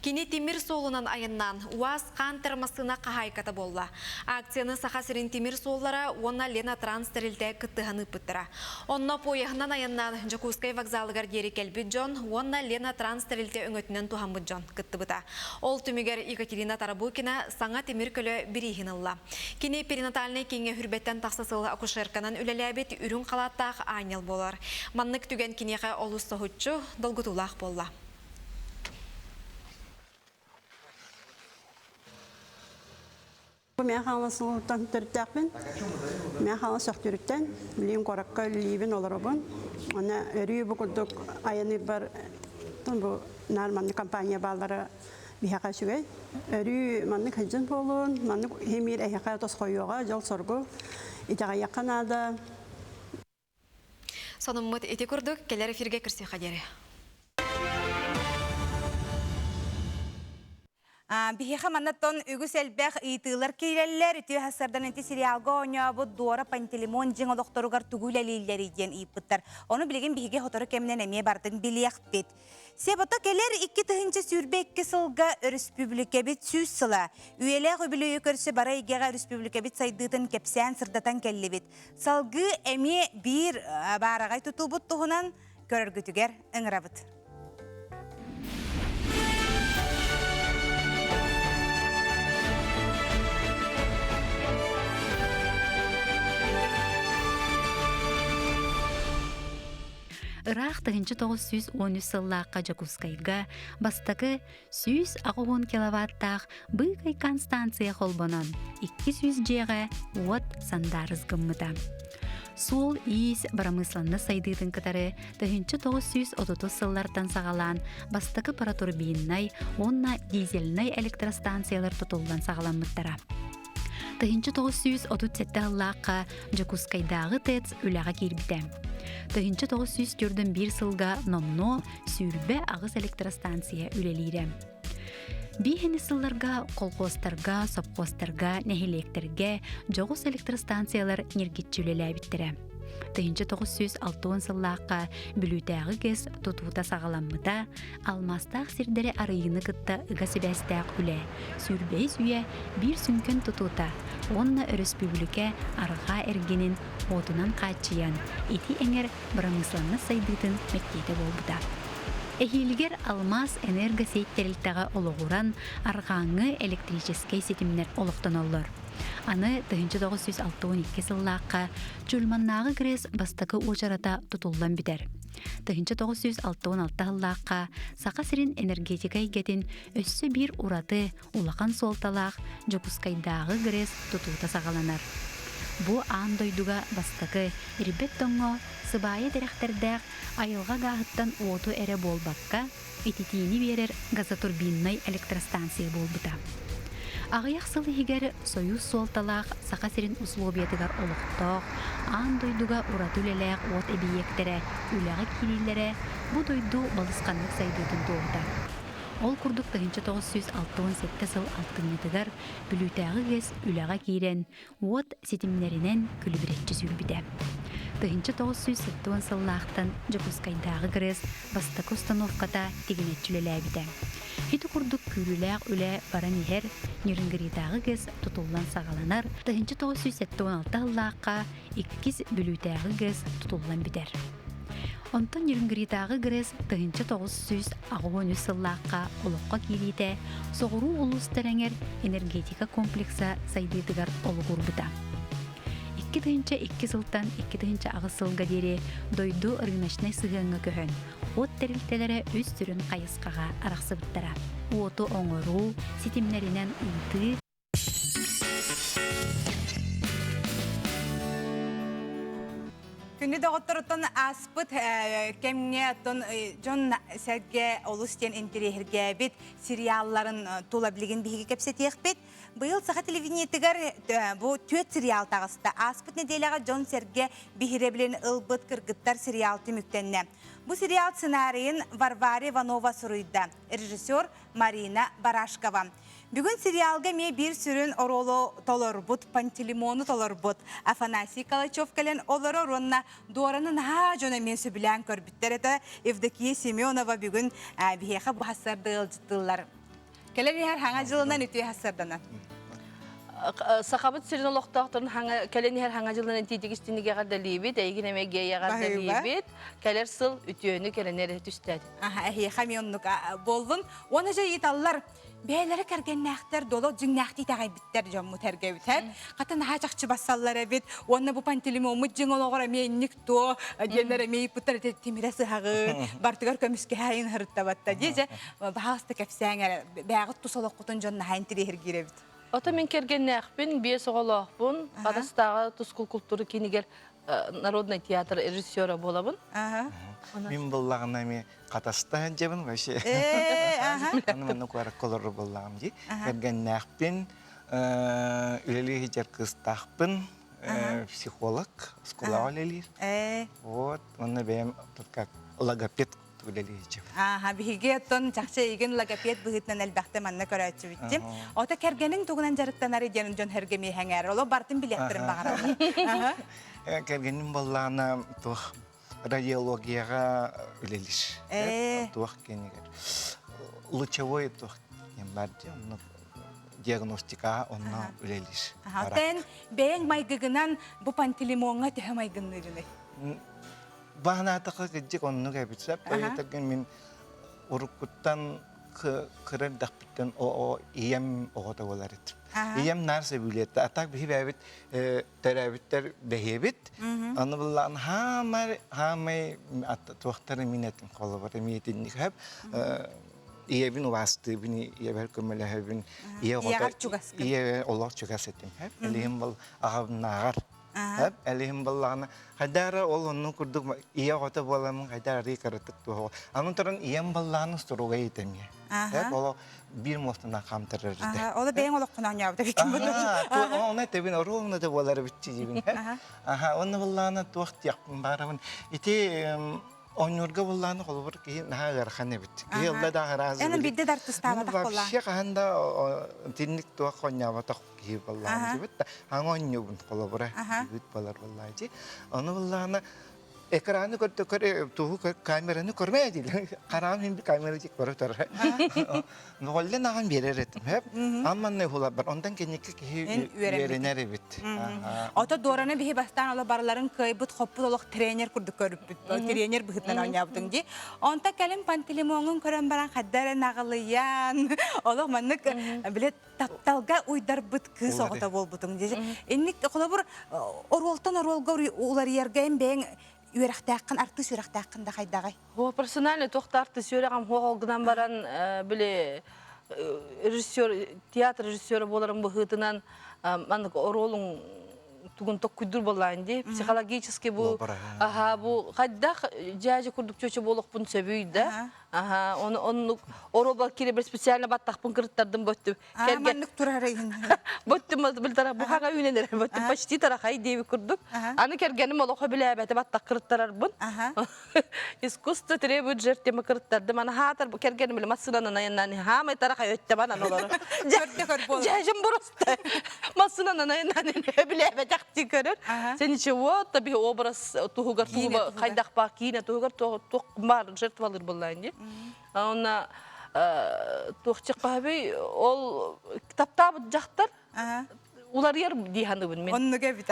Кені темір солынан айыннан уаз қан термасына қағайкаты болла. Акцияны сақасырын темір соллара онна Лена Транс-терілді күттіғаны пыттыра. Онна пояғынан айыннан Жакускай вокзалығар дері кәлбі Джон, онна Лена Транс-терілді өңөтінен туғамбы Джон күтті бұта. Ол түмігер Екатерина Тарабукина саңа темір көлі бірігінілла. Кені перинатальный кеңе хүрбеттен тақсасылы акушерканан үлеләбет үрін қалаттақ айнел болар. Маннык түген кинеға олуста хұтчу долгутулақ болла. Мен қаласын ұлттан түрттәқпін. Мен қаласын сөқтүріттен, білейін қораққа үлейбін оларабын. Оны өрі бұқылдық айыны бар нарманны компания балары бияқа сүгей. Өрі манны қайжын болуын, манны хемир әйеқа тосқойуға жол сорғы. Итаға яқын ада. Соныммыт еті күрдік, келер эфирге кірсе қадері. Бихиха маннаттон үгіс әлбәқ итылар кейлелер, үтіу хасардан әнті сериалға ойнабы дуара пантелемон жен олықтаруғар түгіл әлейлер иден иппыттар. Оны білеген бихиге хоторы кемінен әме бардың білияқ бет. Себота келер 2 тыхынчы сүрбе 2 сылға республика бет сүз сыла. Үйелі ғөбілі өкөрсі бара егеға республика бет сайдытын кепсән сырдатан кәлі бет. Салғы әме бір барағай тұтыл бұт тұғынан көріргітігер ұңырабыт. Ырах 1913 сыллаққа Жакускайга бастакы 100 ағуын киловаттақ бұйқайқан станция холбонан 200 жеға от сандарыз гыммыда. Сол иіс барамысланны сайдыдың кытары 1930 сыллардан сағалан бастакы паратурбиннай, онна дизельнай электростанциялар тұтылдан сағаламмыттара. 1937 сыллаққа Жакускайдағы тец үліға кербіді. 1941 сылға номно сүрбе ағыз электростанция үлелейді. Бейхені сылларға, қолқостарға, сопқостарға, нәхелектерге жоғыз электростанциялар нергетчі үлелі біттірі. 1960 сыллаққа бүлітәғі кес тұтуыта сағаламмыда, алмастақ сирдері арыйыны кытта ұға сөбәстәқ үлі. Сүрбей сүйе бір сүнкен тұтуыта, онна республика арыға әргенін отынан қачыян, еті әңер бұрамысланны сайдытын мәктейді болбыда. Эхилгер алмаз энергосеттерілтіға олығыран арғаңы электрический сетімнер олықтан олар. Аны 1962 сыллаққа чүлманнағы грес бастакы очарата тұтылдан бідер. 1966 сыллаққа сақа сирин энергетика егетін өссі бір ураты улақан солталақ Жакускайдағы грес тұтуыта сағаланар. Бу андойдуга бастакы ирбет тоңго сыбайы дәрәхтердәк айылға гағыттан оту әрі болбаққа ититini берер газотурбиннай электростанция болбыта. Ағаяқ сылы егер союз солталақ сақа сирин условиятыгар олықтоқ, андойдуга уратулеләк от әбиектері, үләғі кирилері бұ дойду балысқанлық сайдыдың тоғыда. Ол күрдік 1967 сыл алтыннетігар бүлітәғі кес үләға кейрен от сетімлерінен күлібіретчі сүрбіде. 1970 сыллақтан Жакускайдағы грес бастакы установката тегенетчілі әбіде. Хиті күрдік күліләқ үлә баран ехер Нюрингридағы кес тұтылдан сағаланар 1976 сыллаққа 2 бүлітәғі кес тұтылдан бідер. Онтан Нюрингридағы грес 1913 сыллаққа олыққа келейді соғыру ұлыстарыңер энергетика комплекса сайдыдығар олығыр бұда. 2 сылтан 2 ағы сылға дері дойду ұрынашынай сығыңы көхін. От тәрілтелері өз түрін қайысқаға арақсы бұттара. Оты оңыру, сетімлерінен ұйты. Күнді доғыттырыттан аспыт кемне жон сәрге олыстен интерехерге бет сериалларын тула білген бігі кепсетеқ бет. Бұл сақа телевидениетігер бұл 4 сериал тағысты. Аспыт неделяға жон сәрге бігіре білен ұлбыт кіргіттар сериал түміктенне. Бұл сериал сценарийін Варвара Иванова сұруйды. Режиссер Марина Барашкова. Бүгін сериалға ме бір сүрін оролу толорбут, Пантелеймону толорбут. Афанасий Калачев кәлен олары ронна дуаранын жона мен сөбілән көрбіттер еті Евдокия Семенова бүгін бігеға бұл хасарды ұлжыттылар. Кәлер ехер хаңа жылынан өтуе хасарданат. сахабыт сирин олохтоохтон кэлэнихэр хаңа жылынан титигистинниге гардалибит, эйгин эмеге ягардалибит, кэлэр сыл үтүөнү кэлэнер түстәд. Әхи хамионнук болдун. Оны же италлар бәйләре кәргәннәхтер доло җиңнәхти тагай биттер җомму тәргәбитәр. Катын хачакчы басаллар бит. Оны бу пантелимо муҗиңологора менник то дендәре мей путар тимирәсе хагы. Бартыгар көмискә хайын хырттабатта диҗе. Бахасты кәпсәңәр бәгыт тусалык кутын җонна хайын тирехер гиребит. Ата мен кергеннәхпин, бие соголохпун, Кадастагы тускул культура кинигер народный театр режиссера болабын. Мен боллагына мен катастан жебин вообще. Мен нукара колор боллагам ди. Кергеннәхпин, үлели хижеркыстахпин, психолог, школа үлели. Вот, оны бем как логопед биге тон чакча иген логопед быгытнан әлбәхтә манна көрәчү битте. Ата кергенең тугынан жарыктан ары дигән җон һәргеме хәңәр. Ул бартын билеттерин багара. Кергенем боллана тох радиологияга үлелиш. Тох кенегер. Лучевой тох ембарди, диагностика онна үлелиш. Тен бәйәң майгыгынан бу пантелимонга төһә майгыннырыны. Bahana takı gecik onu gebitsep, öyle min urukuttan kırar dakbitten o iyem o da olarit. İyem narse bilette. Atak bir bebit terabitler behebit. Onu bulan hamay tuhtara minetin kolabar miyetin hep. İyebin vastı bini iyeber kömele bin iye Allah çugas ettim hep. Elihim bal ağab nagar. Hep elihim ballana hadara olunu kurduk iya kota bolamın hadari karatık tuho. Anun taran iyem ballana storuga itemye. Hep olo bir mostuna kamtırırdı. Ola beyin ola kunan yavda bikin bunu. Ona tebin orumna da boları bitçi jibin. Onu ballana tuht yapın baramın. İti Onurga bulan kolur ki naha garxane bit. Ki yolda da haraz. Yani bir de dert tustağa da kolla. Şey kahanda tinnik tuğa konya bata ki bulan bit. Hangon yubun kolabora bit balar vallahi. Onu bulan ekranı kore tuğu kameranı kormaya değil. Karam hem bir kamera çek var tar. Nolle nahan bir eretim hep. Amma ne hula bar ondan kenik ki yerine bit. Ota dorana bir bastan ola barların kaybıt hoppu olak trainer kurduk körüp bit. Trainer bıhıtlan oynayabdın di. Onta kelim pantelimonun kören baran haddara nağılıyan. Ola manık bile taptalga uydar bit kız oğuta bol butun di. Ennik kolabur oroltan orolga ular yergayın beyin Üyerektaqqın, artist üyerektaqqın da qaydagay. Ho personalne toxta artist üyerekam hoğolgıdan baran bile rejissör, teatr rejissörü bolarım bu hıtınan manık orolun tugun tok kuydur bolayın di. Psikologически bu bu qayda jaji kurduk çoçu boluq bun söbüydü. Onu orol kire bir spesialne battaqpın kırıttardım böttü. Manık turarayın. Böttüm bil taraf bu haga üneler böttüm paşti tarafay devi kurduk. Anı kergenim oloq bilabete battaq kırıttarar bun. Искусство требует жертвы kırıttardım. Ana hatar bu kergenim bile masınanın yanından hamay tarafa ötte bana olur. Jajım burusta. Masınanın yanından bilabete akti görür. Sen içi o tabii obraz tuğugar tuğuba qaydak bakine tuğugar tuğmar жертвалар bollayın. Ona tuğçık babi ol kitapta jaktar. Ular yer dihanıbın men. Onu gebit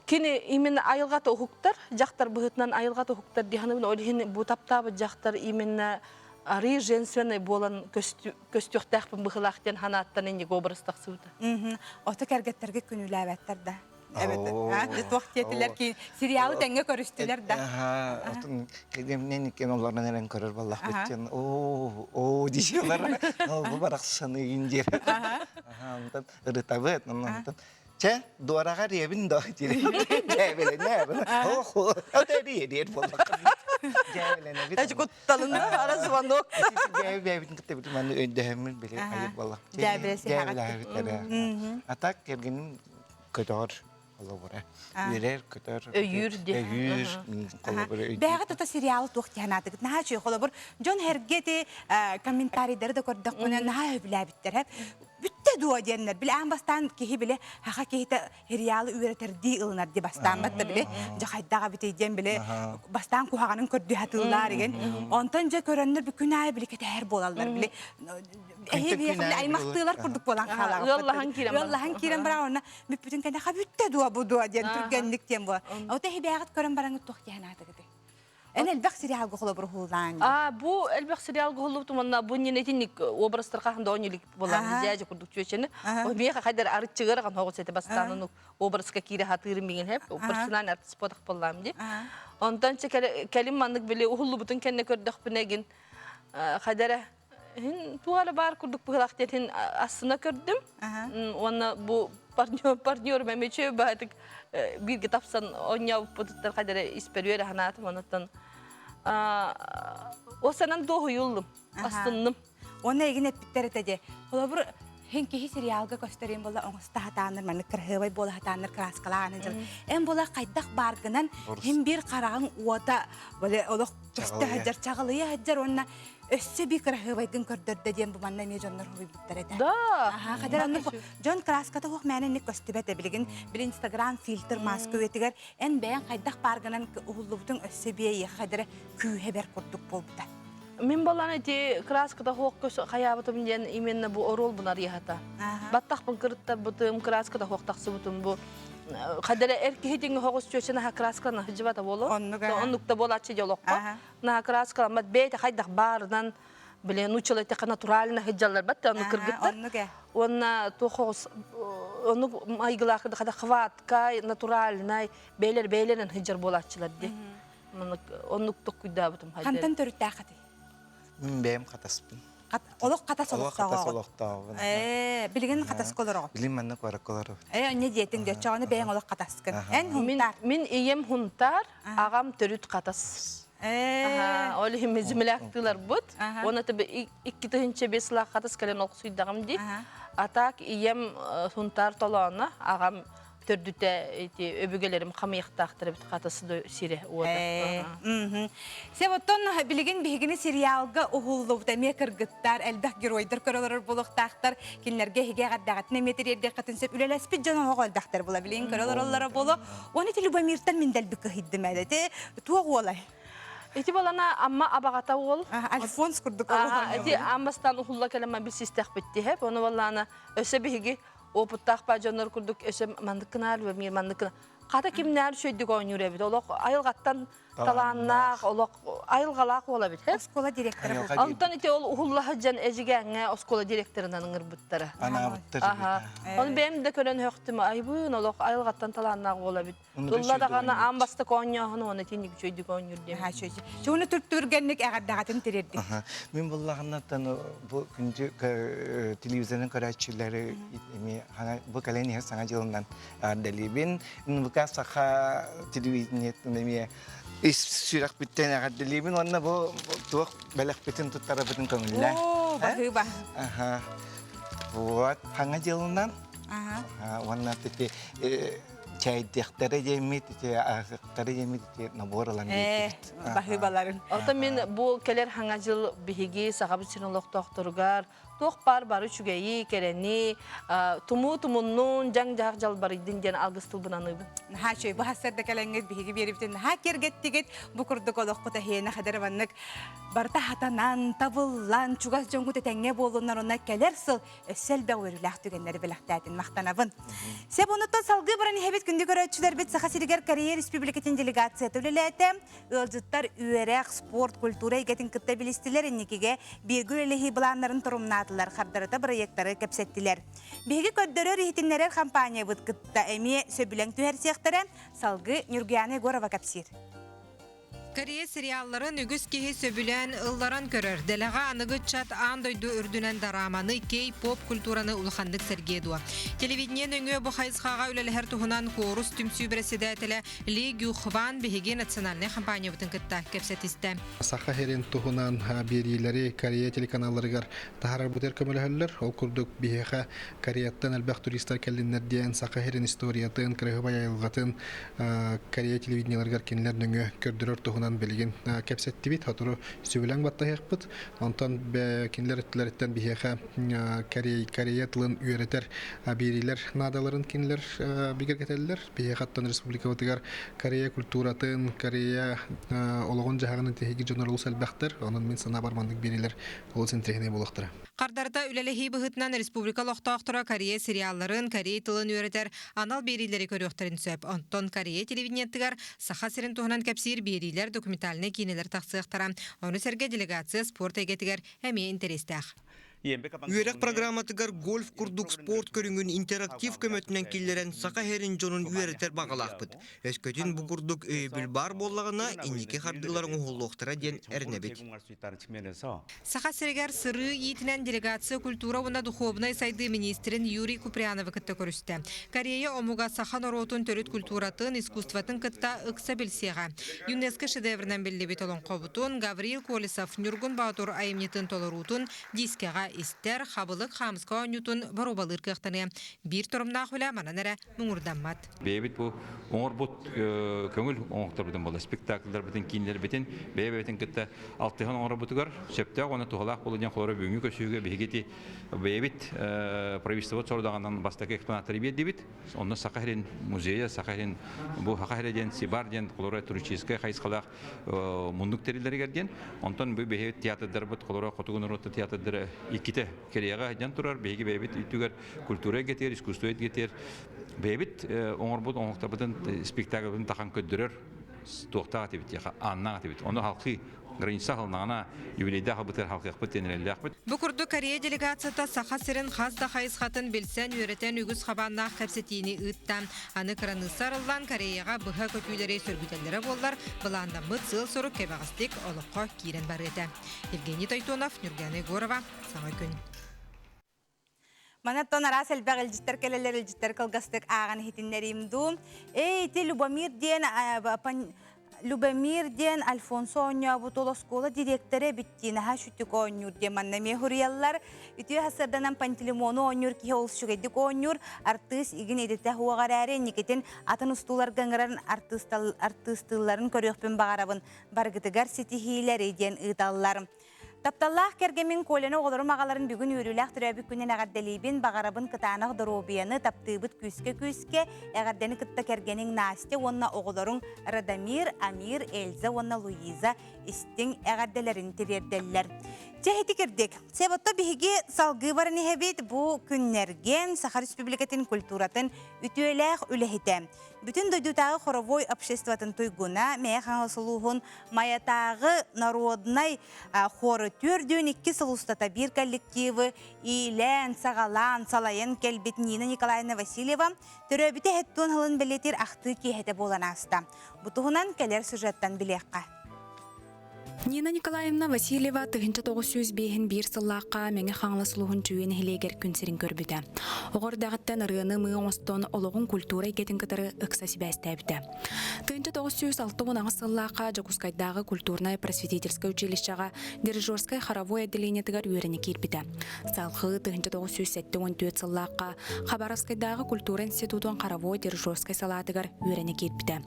Kini imin ayılgat hukuktar, jaktar bıhıtnan ayılgat hukuktar dihanıbın olihin bu tapta jaktar iminna Arı jensenay bolan köstüktahpın bıhılaqten hanattan indi gobrastaq suuda. Ota kergetterge künüläbetler da. Evet. Tuaq yetiler ki serialı tenge körüstüler da. Kegem ken onlardan neren körür vallah bitken. O dişiyorlar. Bu baraksanı indir. Ondan ırıtabet ondan. Che, duaraga revin da dire. Cevele ne? Oh, o da diye bolak. Cevele ne? Acı kuttalında arası var nok. Cevele kita bir mana öndehmin bile ayıp vallah. Cevele atak kergenin kadar kolabora. Yürer kadar. Öyür diye. Öyür kolabora. Beğet ota serialı tuğti hanatık. Naha çöy kolabor. John hergeti komentarileri de korduk. Naha öbüle bitter hep. Bütün дуа деннер. Биле ан бастан кихи биле хаха кихите сериалы үйретерди ылынар ди бастан батта биле. Жахайдага битейден биле бастан кухаганын көрдү хатыллар еген. Онтон же көрөннөр бүкүн ай биле кетер болалар биле. Аймактылар курдук болан халага. Йоллахан кирен барауна бүпүтүн кенде хабүттө дуа бу дуа ден түргенликтен бу. Ота хибягат көрөн бараңы тохтяната гыды. Эн элбек сериал гохло бурхулдан. Бу элбек сериал гохло туманна бу ненетинник образдар кахында онилик болан дияжы курдук чөчени. О меха кайдар арчыгыр ган хогос эте бастанын образга кире хатырым меген хеп персонал артист подак болам ди. Онтан че келим мандык биле ухулу бутун кенне көрдөх бинеген кайдара туара бар курдук быхлактен астына көрдүм. Онна бу партнер мемече байтык бирге тапсан оняу подуттар кайдара исперюер ханатым онтан осанан доху юлдум астынным. Оны эгин эппиттер этеде. Холобур хенки сериалга көстөрөм болла оңуста хатаныр маны кырхыбай бола хатаныр краскалааны жыл. Эм бола кайдак баргынан хем бир карагын уата боле олох көстө хаджар чагылыя хаджар онна өссө би кырхыбайдын көрдөрдө дем бу манна ме жоннор хой буттар эте. Да. Кадар аны жон краската хок менен көстөбөтө билген бир Instagram фильтр маска өтөгөр эн бен кайдак баргынан уллубутун өссө би кадар күйе бер курдук болду. Мен баланы те краскада хоққос хаябытым ден именно бу орол бунар яхата. Баттак бун кырытта бутым краскада хоқтаксы бутум бу кадере эркехитин хоқос чөчена ха краскана хижбата боло. Оннукта болачы жолокка. На краска мат бейте хайдак бардан биле нучалай тека натурально хижаллар батта ону кыргытта. Онна то хоқос ону майгылакда када хватка натуральный бейлерин хижар болачылар ди. Оннукта куйда бутум хайдер. Кантан төрүттө акаты. Мен бем катаспын. Олох катас олохтагы. Билген катас колорого. Билим манна кораколору. Не диетин дө чаганы бен олох катаскын. Эн хунтар. Мен ием хунтар, агам төрүт катас. Олы мезмелактылар бут. Оны таби 2-5 лак катас келен оксуйдагым ди. Атак ием хунтар толона, агам төрдүтө өбүгөлөрүм камыяктактырып катасы сире уода. Себоттон билген бигини сериалга ухуллубда мекыргыттар, элбек геройдор көрөлөр болуктактар, кинлерге хиге гаддагат неметерде катынсып үлелеспи жана оголдактар була билген көрөлөр боло. Оны Любомиртан миндел бик хиддимеде. Туогулай. Эти балана амма абагата ол. Альфонс курдук. Эти аммастан ухулла келема бил систах битти хеп. Оны балана өсө биги опуттак бажонор курдук өсө мандыкынар ва мир мандыкына. Ката кимнер шөйдүк ойнур эбит. Олок айылгаттан таланнак, олок айылгалак бола бит. Оскола директору. Антон ите ол ухулла жан эжигеңе оскола директорунан ыңырбыттары. Ана буттар. Оны бем да көрөн хөктүм айбын олок айылгаттан таланнак бола бит. Улла да гана амбаста коньяхны оны тиник шөйдүк ойнур деп. Шөйдү. Жуну түртүргенник агардагатын терерди. Мен буллаганнан бу күндү телевизордун көрөчүлөрү эми бу калени саңа жылынан далибин бука саха телевидениеттен эми сүйрак биттен агардалибин онна бу тук балак битин туттарабытын көңүллө. О, бахыба. Вот, саңа жылынан. Онна тете чайдыктары жемит, асыктары жемит наборалан дейт. Бахыбаларын. Алта мен бу келер саңа жыл биһиги сагабы синолок тохторгар тох бары чугайы керени тумуннун жаң жак жалбарыдын жана алгыстыл бунаныбы. Ha şöyle bu hasarda kalenget bihi beripten ha kergettiget bu kurduk olokta hena kadar vannak barta hatanan tabullan çugas jongut tenge bolunlar ona kelersil selbe örülak tügenleri belaktatin maqtanabın. Seb onuttan salgı barani hebet gündü göröçüler bet sahasiriger kariyer respublikatin delegatsiya tölelete ılcıttar üerek sport kultura egetin kıtta bilistiler ennikige bir gürelehi bulanların turumnadılar xardarata proyektları kepsettiler. Bihi köddörör ihitinler kampanya bıt kıtta emi söbülen tüher salgı Nurgiyane Gorova kapsir. Kariye serialların ügüs kihi söbülen ılların körür. Delaga anıgı çat andoydu ürdünen daramanı K-pop kulturanı ulxandık sergedua. Televidniyen öngü bu hayızxağa üleli her tuhunan korus tümsü bresidetele Li Gyuhvan bihigi nasyonalne kampanya bütün kıtta kepsetiste. Saqa herin tuhunan birileri Kariye telekanallarıgar taharar buter kömülühüller. Ol kurduk bihiqa Kariyattan elbaq turistler kellinler diyen Saqa herin istoriyatın, kırıhıba yayılgatın Kariye televidniyalarıgar kenler öngü kördürür tuhunan манан белген кепсеттибит хатуру сүбүләң баттаяқпыт. Онтан кинлер өттүләрдән бихеха Корея тылын үйрәтер абирилер надаларын кинлер бигергәтәлләр. Бихехаттан республика ватыгар Корея культуратын, Корея ологон жагынын техиги жонорул сәлбәхтер. Онын мен сана бармандык берилер ол сентрехне булыктыра. Кардарда үлелехи быһытнан республика лохтоохтора Корея сериалларын, Корея тылын үйрәтер анал берилери көрөктөрүн сөп. Онтон Корея телевидениеттигар саха сирин туһунан кепсир берилер документальный кинелер тахсыктара. Оны серге делегация спорт эгетигер эми интерестах. Үйерек программатыгар гольф курдук спорт көрүнгүн интерактив көмөтүнөн киллерен сака херин жонун үйеретер багалакпыт. Өскөтүн бу курдук өйбүл бар боллагына инники хардыларын уһуллуктара ден эрнебит. Саха серегер сыры иитинен делегация культура уна духовный сайды министрин Юрий Куприянова кытта көрүстө. Корея омуга саха норотун төрүт культуратын, искусстватын кытта ыкса билсега. ЮНЕСКО шедевринен билдибит олон кобутун Гавриил Колесов Нюргун Баатур айымнитын толорутун дискега истер хабылык хамска онютун баробалыр кыктаны. Бир турумна хула мананара муңурданмат. Бебит бу оңорбут көңүл оңоктор бутун болду. Спектакльдар бутун киндер бутун бебетин кытта алтыхан оңорбутугар сөптө оны тухалак болдун хлоры бүгүнгү көсүгө бегети бебит правительство сордагандан бастакы экспонаттар бедибит. Онда Сахарин музейя, Сахарин бу Хакареден Сибарден хлоры туристическая хайскалак мундук терилерге онтон бу бебит театрдар бут хлоры котугун ротта театрдар иките Кореяга жан турар беги бебит үтүгөр культура гетер, искусство гетер. Бебит оңорбут оңоктабытын спектакльдын тахан көддөрөр токтага тибит яка анна тибит. Оны халкы граница халнана юбилейда хабытыр халкы кыттенелер. Бу курду Корея делегацияда саха сирин хазда хайысхатын билсен үйрөтен үгүз хабанна кепсетини ыттан. Аны кыраны сарылдан Кореяга быха көтүлери сөргүтеллери боллар. Быланда мыт сыл сору кебагастык олокко кирен бар эте. Евгений Тайтонов, Нургана Егорова, Саңа күн. Манаттон арас элбэг элжиттер келелер элжиттер кылгастык ағаны хитиннеримду. Эйти Любомир ден Альфонсо Оньо бутоло школа директоры биттина ха шүттік оньюр деманна мехурияллар. Үтіе хасырданан пантелемону оньюр кихе олшугедік оньюр артыс игін едетті хуағарары никетін атын устулар гаңырарын артыстыларын көріқпен бағарабын баргытыгар сетихилер еден ұйталлар. Тапталлах кергемин колена оғылырым ағаларын бүгін үйріләқ түрәбі күнен әғадделейбін бағарабын кытанық дұробияны таптыбыт күске әғаддені кытта кергенің Насте, онна оғылырың Радамир, Амир, Эльза, онна Луиза істің әғадделерін терерделлер. Жәхеті кердік. Себатта бігі салғы барын ехебет бұл күннерген Саха Республикатын культуратын үтуеләқ үләхеті. Бүтін дойдутағы хоровой обществатын тойгуна мәе қаңылсылуғын маятағы народнай хоры түрден 2 сылустата бір коллективы Илен, Сағалан, Салайын кәлбет Нина Николаевна Васильева түрөбіті хеттуын ғылын білетер ақты кейхеті болан аста. Бұтығынан кәлер сюжеттан білеққа. Нина Николаевна Васильева 1905 бир сыллаққа мәңі қаңласылуғын түйен хелегер күнсерін көрбіді. Оғырдағыттан ырыны мұң остон олығын культура екетін кітары ұқса сібәстәбіді. 1906 сыллаққа Жакускайдағы культурная просветительская училищаға дирижерскай хоровой отделениетігер үйеріне кербіді. Салқы 1907 сыллаққа Хабаровскайдағы культура институтын хоровой дирижерскай салатығыр үйеріне кербіді.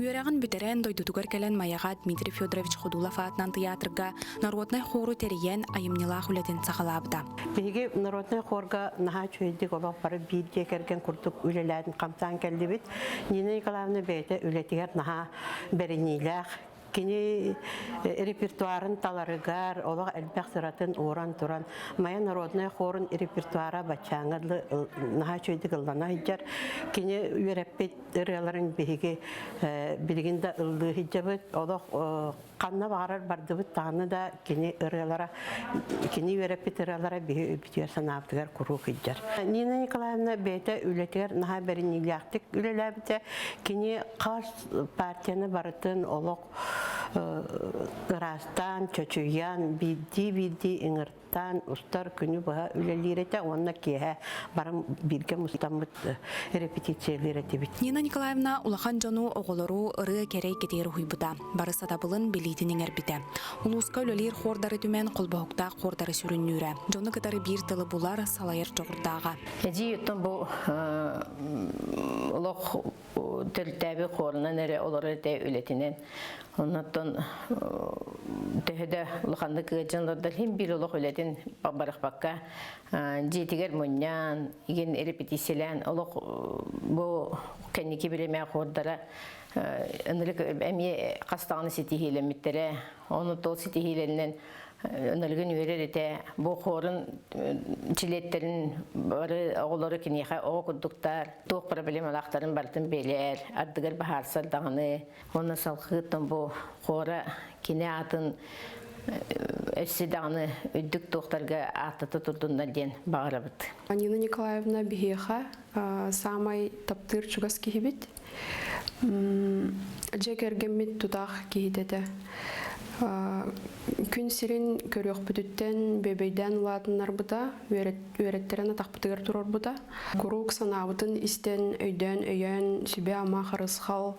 Үйерағын бүтерен дойдутығыр кәлін маяға Дмитрий Федорович Ходулов атынан театрга народный хору терен айымнила хүлетін сақалабыда. Беге народный хорга наха чөйдік олақ бары бейде керген күрдік үлеләдін қамсан кәлді бит. Нина Николаевна бейді үлетігер наха бәрінейләқ. Кені репертуарын таларыгар, олақ әлбәқ сыратын оран туран. Мая народный хорын репертуара бачаңырлы наха чөйдік ыллана хиджар. Кені үйерәппет ырыларын беге білгенде ылды хиджабыт. Олақ қанна бағарар бардыбыт тағыны да кені ырылара, кені үйерәппет ырылара бітер санаптығар құру хиджар. Нина Николаевна бейті үлетігер наха бәрінейләқтік үлеләбіті. Кені қас партияны барытын олақ Растан, чөчуян, бидди, иңырттан, устар күні бұға үлелереті, онына кеге барым бірге мұстамыт репетициялереті бит. Нина Николаевна улахан жону оғылыру ұры керей кетері хуйбыда. Бары сатабылын белейтінің әрбіті. Улуска өлелер хордары түмен қолбағықта хордары сүріннүрі. Жоны кытары бір тылы бұлар салайыр жоғырдағы. Әжі еттен бұл ұлық тілтәбі қорынан әрі олары өте өлетінен. Оны Оттон төһөдө лоханды кыжынларда хим бир олох үлетин барахпакка жетигер моннян иген репетициялан олох бу кенники билеме хордара ынылык эми кастаганы ситихилемиттере оны тол ситихиленен ынылыгын үйререте бу хорун жилеттерин бары оголору кинеха о кудуктар ток проблемалактарын бартын белер ардыгар бахарсар даганы оны салхыттан бу хора кине атын эсседаны үддүк токтарга атыты турдундан ден багарабыт. Нина Николаевна Бихеха самай таптыр чугас кихибит. Жекергеммит тутах кихидете. Күн сирин көрөк бүтүттен бебейден латыннар бута, өреттерен атақпытыгар турар бута. Курук санабытын истен өйден өйен себе ама харысхал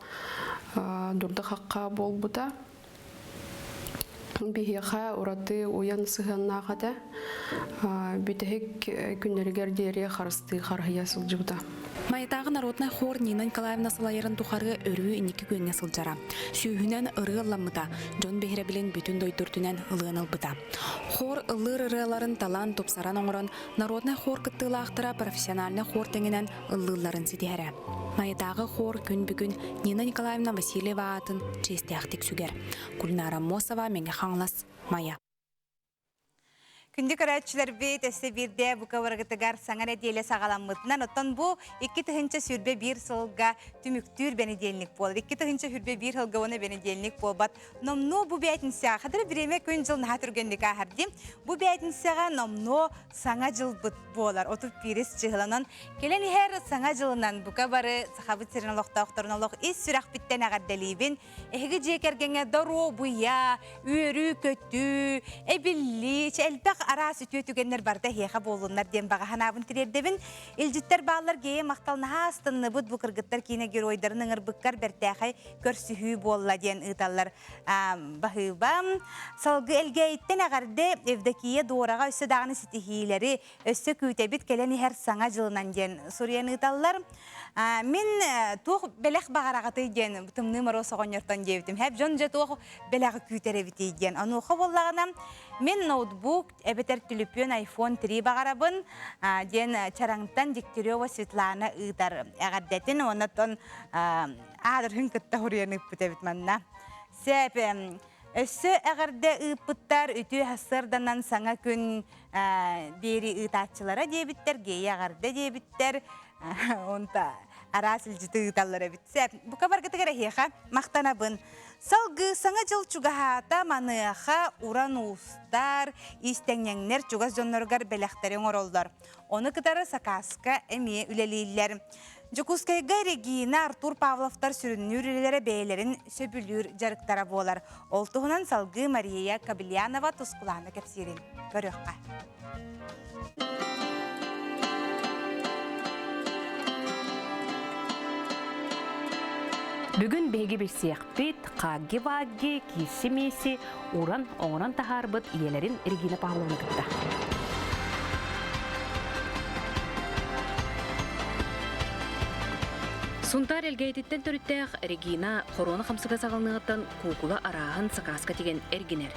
дурды хаққа бол бута. Бихеха ураты уян сыханнағада бүтәхек күннергер дере харысты хархия сылжыбыта. Маятағы народный хор Нина Николаевна салайырын тухары өрі инекі көңе сылжара. Сүйінен ыры ламыта, жон бехері білін бүтін дойдыртінен ылын албыта. Хор ылыр ырыларын талан топсаран оңырын, народный хор кыттылы ақтыра профессиональный хор теңінен ылыларын сетихәрі. Маятағы хор күн бүгін Нина Николаевна Васильева атын честі ақтик сүгер. Кульнара Мосова менге хаңлас Мая. Күнді көрәтшілер бейт әсі бірде бұқа варғытығар саңар әдейлі сағаламытынан оттан бұ 2 тұхынча сүрбе 1 сылға түміктүр бәні делінік болды. 2 тұхынча сүрбе 1 сылға оны бәні делінік болбат. Номно бұ бәйтінсіға қадыры біреме күн жыл наға түргендік ағардым. Бұ бәйтінсіға номно саңа жыл бұт болар. Отып біріс жығылынан. Келен әр саңа жылынан бұқа бары сақабыт сірін олықта оқтарын олық ес сүрақ біттен ағарделейбін. Әгі жекергенге дару бұя, үйірі көтті, әбілі, әлбәқ арас үтүгеннер барда хеха болуннар дем бага ханабын тирердебин илжиттер баалар гее мактална хастынны бут бу кыргыттар кине геройдарын ырбыккар бертахай көрсүхүү болла ден ыталлар бахыбам салгы элгейттен агарде евдекие доорага өссө даганы ситихилери өссө күтебит келени хер саңа жылынан ден суриян ыталлар мен тух белех багарагаты ден тымны маро согоньортон дебитим хеп жон же тух белег күтеребити ден ану хаболлаганам мен ноутбук эбетер телефон iPhone 3 багарабын ден чараңтан Дегтярева Светлана ыдар агаддетін оннан адыр хынкытта хурияны бүтебит манна сеп өссө агарда ыппыттар үтү хасырданан саңа күн бери ытачылара дебиттер гей агарда дебиттер онта арасыл жыты ыталлара битсе бука баргытыгара хеха мактанабын салгы саңа жыл чугахата маныаха уран устар истеңнеңнер чугас жонноргар белехтерен оролдар. Оны кытары сакаска эми үлелейлер. Жукускайга Регина Артур Павловтар сүрүнүрүлere бейлерин сөбүлүр жарыктара болар. Олтугунан салгы Мария Кабельянова тускуланы кепсирин. Көрөкка. Бүгін бәйгі білсеқпет, қағги-вағги, кесі-месі, уран, оңыран тахарбыт иелерін Регина Павловна кітті. Сунтар әлгәйтеттен төріттәқ Регина қороны қамсыға сағылнығыттан кукула арағын сақасқа теген әргенер.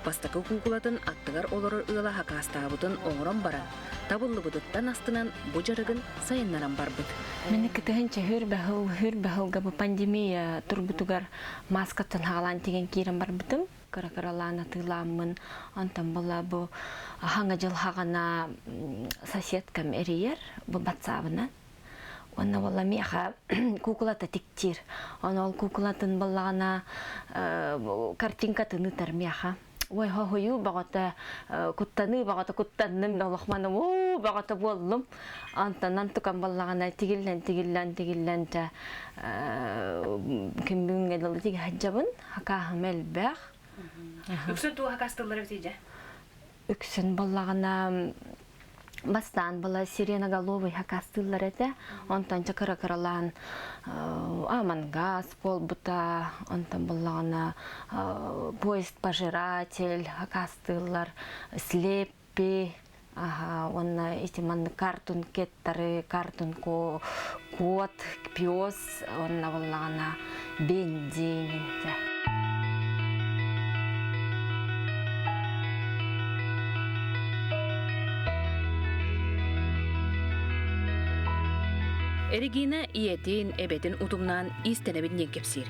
Бастақы кукулатын аттығар олары ұйла хақастабытын оңыран баран. Табылы бұдыттан астынан бұ жарығын сайыннаран бар бұд. Мені кітігінші хүр бәхілгі бұл пандемия тұрбытығар маскаттан хағалан теген керім бар бұдым. Кара-каралана тыламын, антан бұла бұл хаңа жыл хағана соседкам әрейер, бұл батсабынан. Оны бола меха кукулата тіктер. Оны ол кукулатын болағана картинкатын ұтар меха. Ой, хойу бағата куттанным олықманым, бағата болдым. Антанан тұқан болағана тегіллен кімбің әділі тегі хаджабын, хақағым әлбәқ. Үксін туға хақастылары бітейді? Үксін болағана бастан была сиреноголовый хакастылар эте, онтан чакара-каралан амангаз болбута, онтан боллағана поезд-пожиратель хакастылар, слеппи, онна этиман картун кеттары, картун кот, пёс, онна боллағана бензин. Регина иетин эбетин утумнан истенебит кепсир.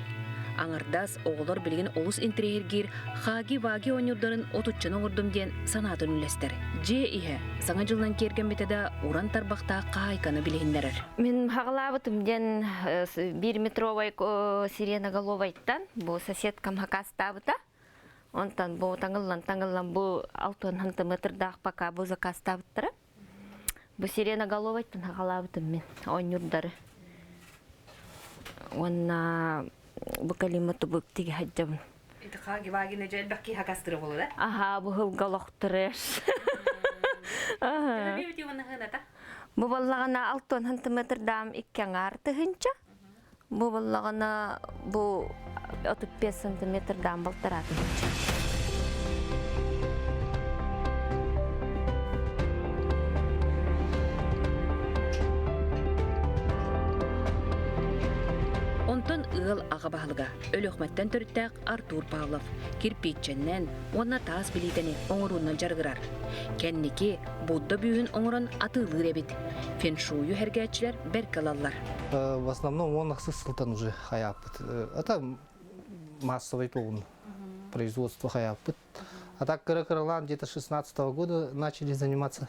Аңардас оғылар білген олус интерьергер хаги-ваги ойнырдарын отутчаны ордым ден санатын үлестер. Же ihe, саңа жылдан керген бетеда уран тарбақта қайқаны білгендерір. Мен хағалабытым ден 1 метровай сиреноголовайттан, бұл соседкам хакастабыта. Онтан бұл таңылан бұл 6 метрдақ пока бұл закастабыттыры. Бұл сиреноголовайттан хағалабытым мен ойнырдары. Онна букалимату буктиги хаджабын. Ити хаги-ваги не жел бәкки хакастыры болу да? Аха, бұл ғылғалықтырыш. Бұл баллағана 6 метрдам 2 арты хынча. Бұл баллағана бұл 35 сантиметрдам балтараты хынча. Онтон ығыл аға бағылға, өліқмәттен түрттәк Артур Павлов, кирпиченнен, онна таас білетені оңыруннан жарғырар. Кәннеке Будда бүйін оңырын атылыр әбет. Феншую әргәтчілер бәркалалар. В основном он сылтан уже хаяпыт. Это массовый полный производство хаяпыт. А так Каракаралан где-то 16 года начали заниматься.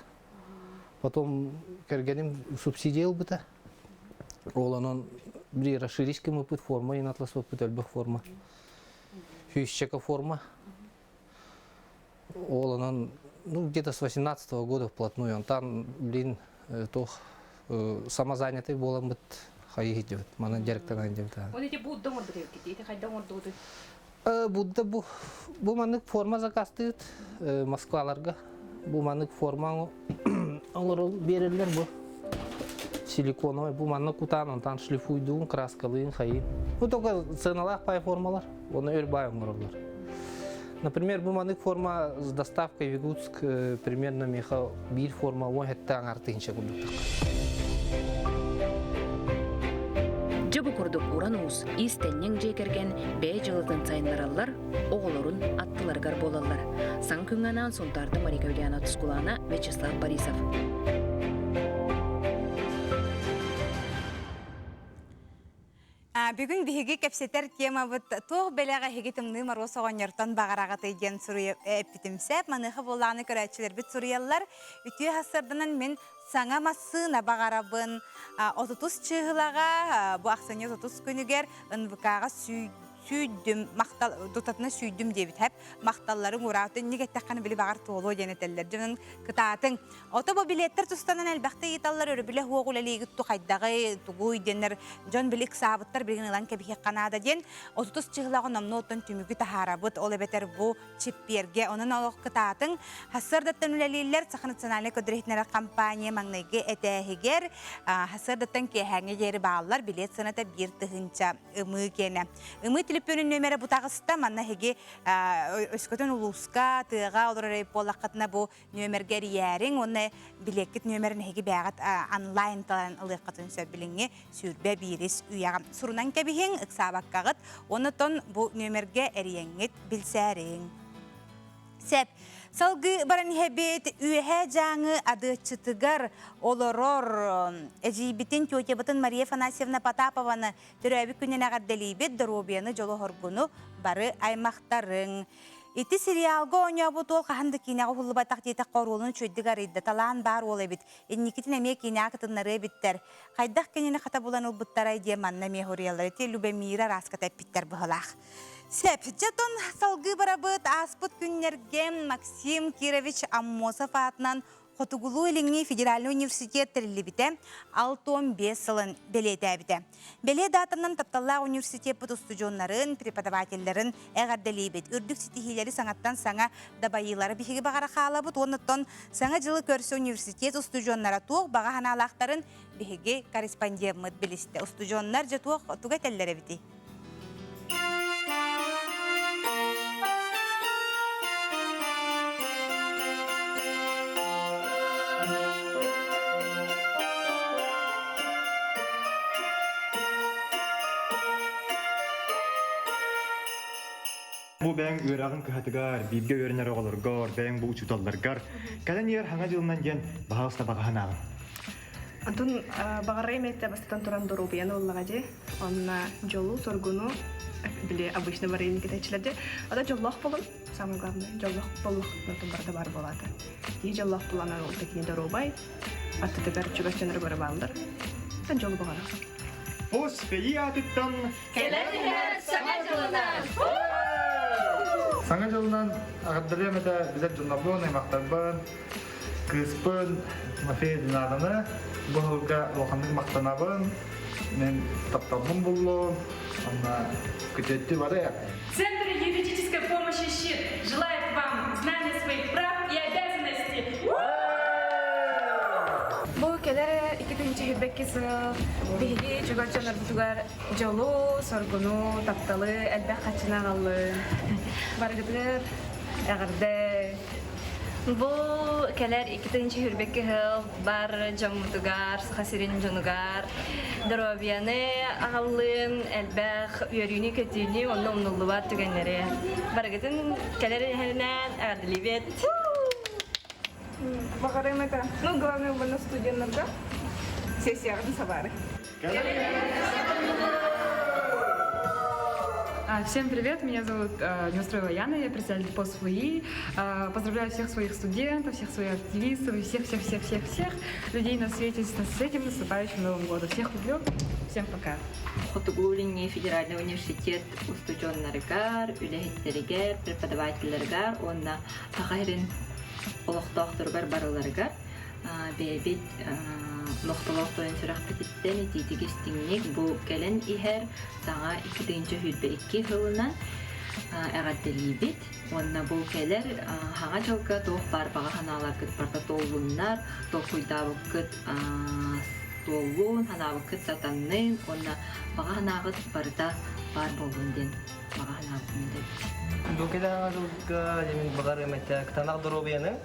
Потом Кергеним субсидиел бы-то. Он при расшириске мы пыт форма, и натлас пыт альбах форма. Хющека форма. Он где-то с 18 года вплотную. Он там, самозанятый был, мы хаидет, мана директор найдем. Он эти Будда мор бутылки, эти хайда мор дуды. Будда бу манык форма закастыт, Москваларга. Бу манык форма, олар берерлер бу. Силиконовый, бу манык кутан, он там шлифуйдун, краскалын, хаи. Ну только ценалах пай формалар, он өрбай умырлар. Например, бу манык форма с доставкой в Якутск примерно меха бир форма, он хеттан артынча гудук. Жабы көрдік Уранус, истеннен жекерген бәй жылытын сайынларалар, оғылырын аттыларғар болалар. Сан күнганан сонтарды Марика Ульяна Тускулана, Вячеслав Борисов. Бүгін бігі кәпсетер тема бұд тоқ бәліға хегетімні марос оғаныртан бағараға тейген сұры әппітімсәп, маныға болағаны көрәтшілер біт сұрыялар. Үтіе хасырдынан мен саңа массына бағарабын 30 чығылаға, бұл ақсаны 30 күнігер ұнвықаға сүйдім, дотатына сүйдім дебіт әп, мақталларын ұрағытын неге тәққаны білі бағар тоғылу денетелер. Жөнін күтатын. Ота бұл билеттер тұстанан әлбәқті еталар өрі білі хуағыл әлегі тұқайдағы тұғуй денер, жон білік сабыттар білген ұлан кәбіхек қанада ден, 30 чығылағы намнотын түмігі тахарабыт, ол әбетер бұл чипперге, оның олық күтатын. Хасырдаттан үләлейлер Саха национальный көдіретінері компания маңнайғы әтәхігер, хасырдаттан кәхәңе жері бағалар билет сыната бір тұхынша ұмы кені. Телефонun nömeri bu tağısında manna hege öskötün uluska tığa olurları polakatına bu nömerger yerin onu bilekit nömerin hege bağat online talan ılıqatın söbilinge sürbe biris uyağım. Surunan kebihin ıksabak kağıt onu ton bu nömerge eriyenget bilserin. Sep salgı baran hebet ühe janı adı çıtıgar oloror ejibitin kökebatın Maria Fanasьевна Потапованы türebi күніне ғадделейбет дробияны жолы хоргуну бары аймақтарын. Ити сериалға оңя бұтол қағанды кейнағы құлы байтақ дейтақ қорулын чөйдігар еді. Талан бар ол әбет. Еннекетін әме кейнағы қытынлары әбеттер. Қайдақ кенені қата болан ұл бұттар айдия манна ме хориялар. Ете Любемира раскат әппеттер бұғылақ. Сәп, жатын салғы барабыт аспыт күннерген Максим Кирович Аммосов атынан Хотугулу илиңи Федеральный университет тәрілібіте 6-15 сылын белеті әбіті. Беле датынан тапталла университет бұт студионларын, преподавательларын әғарделейбет. Үрдік сетихилері саңаттан саңа дабайылары бігігі бағара қалабыт. Оныттан саңа жылы көрсі университет студионлары туық баға ханалақтарын бігігі корреспондент білісті. Студионлар жа туға тәллері біті. Бу бәң үрағын көхатыгар, бибге өрінер оғылыргар, бәң бу учуталларгар. Кәлен ер хаңа жылынан ден бағалыста бағахан ағын. Антон багарай метте бастан туран доробияны оллага же. Онна жолу соргуну биле обычно варенье кетечилерде. Ада жоллох болун, самое главное, жоллох болух нотун барда бар болаты. И жоллох булана ол текини доробай. Атты тегер чугачаныр бары балдар. Тан жолу багара. Успеятыттан Келетигер саңа жылынан. Саңа жылынан ағаддырем әді біздер жұрнабын, аймақтарбын, кыспын, Мафея динаданы, бұғылға оқандың мақтанабын, мен таптабын бұллы, ана күтетті бары я. Центр юридической помощи «Щит» желает вам знания своих прав и обязанностей. Бу келер 2-нче хирбекки сыл биһиги жогачанар бутугар жолу соргуну тапталы элбек хачына галлы баргыдыр ягырды. Бу келер 2-нче хүрбекке хыл бар жамутугар, хасирин жонугар, доробияны агаллын, элбэх, үйөрүнү көтүүнү, онны умнуллубар түгенлери. Баргытын келер херинен агадылибет. Багарым это, ну главное у нас студентов, сессия сабары. Всем привет, меня зовут Неустроева Яна, я представитель по СВИ. Поздравляю всех своих студентов, всех своих активистов и всех людей на свете с этим наступающим Новым годом. Всех люблю, всем пока. Хотугулинни федеральный университет устучоннарыгар, үлехеттеригер, преподавательлеригар, онна тахайрин олохтоохторугар барыларыгар, бебит нохтолохторын сырахпетиттен ититигистиңник бу келен ихер саңа 2-нче хүрбе 2 хылынан әгәттелибит. Онна бу келер хаңа жылга тоқ бар бағаханалар кыт барда толлуннар, тоқуйдабы кыт толлун, ханабы кыт сатаннын, онна бағаханағыт барда бар болунден бағаханағыт. Бу келер жылга жемин бағарым әтті ктанақ доробияны.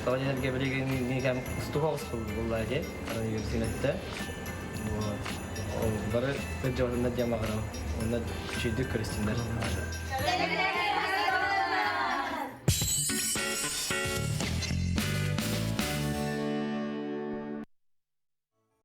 Tavallarga bilegen nigam stuhovs bullaje universitette. Bara bir jornada jamagara. Onda çiğdi kristinler.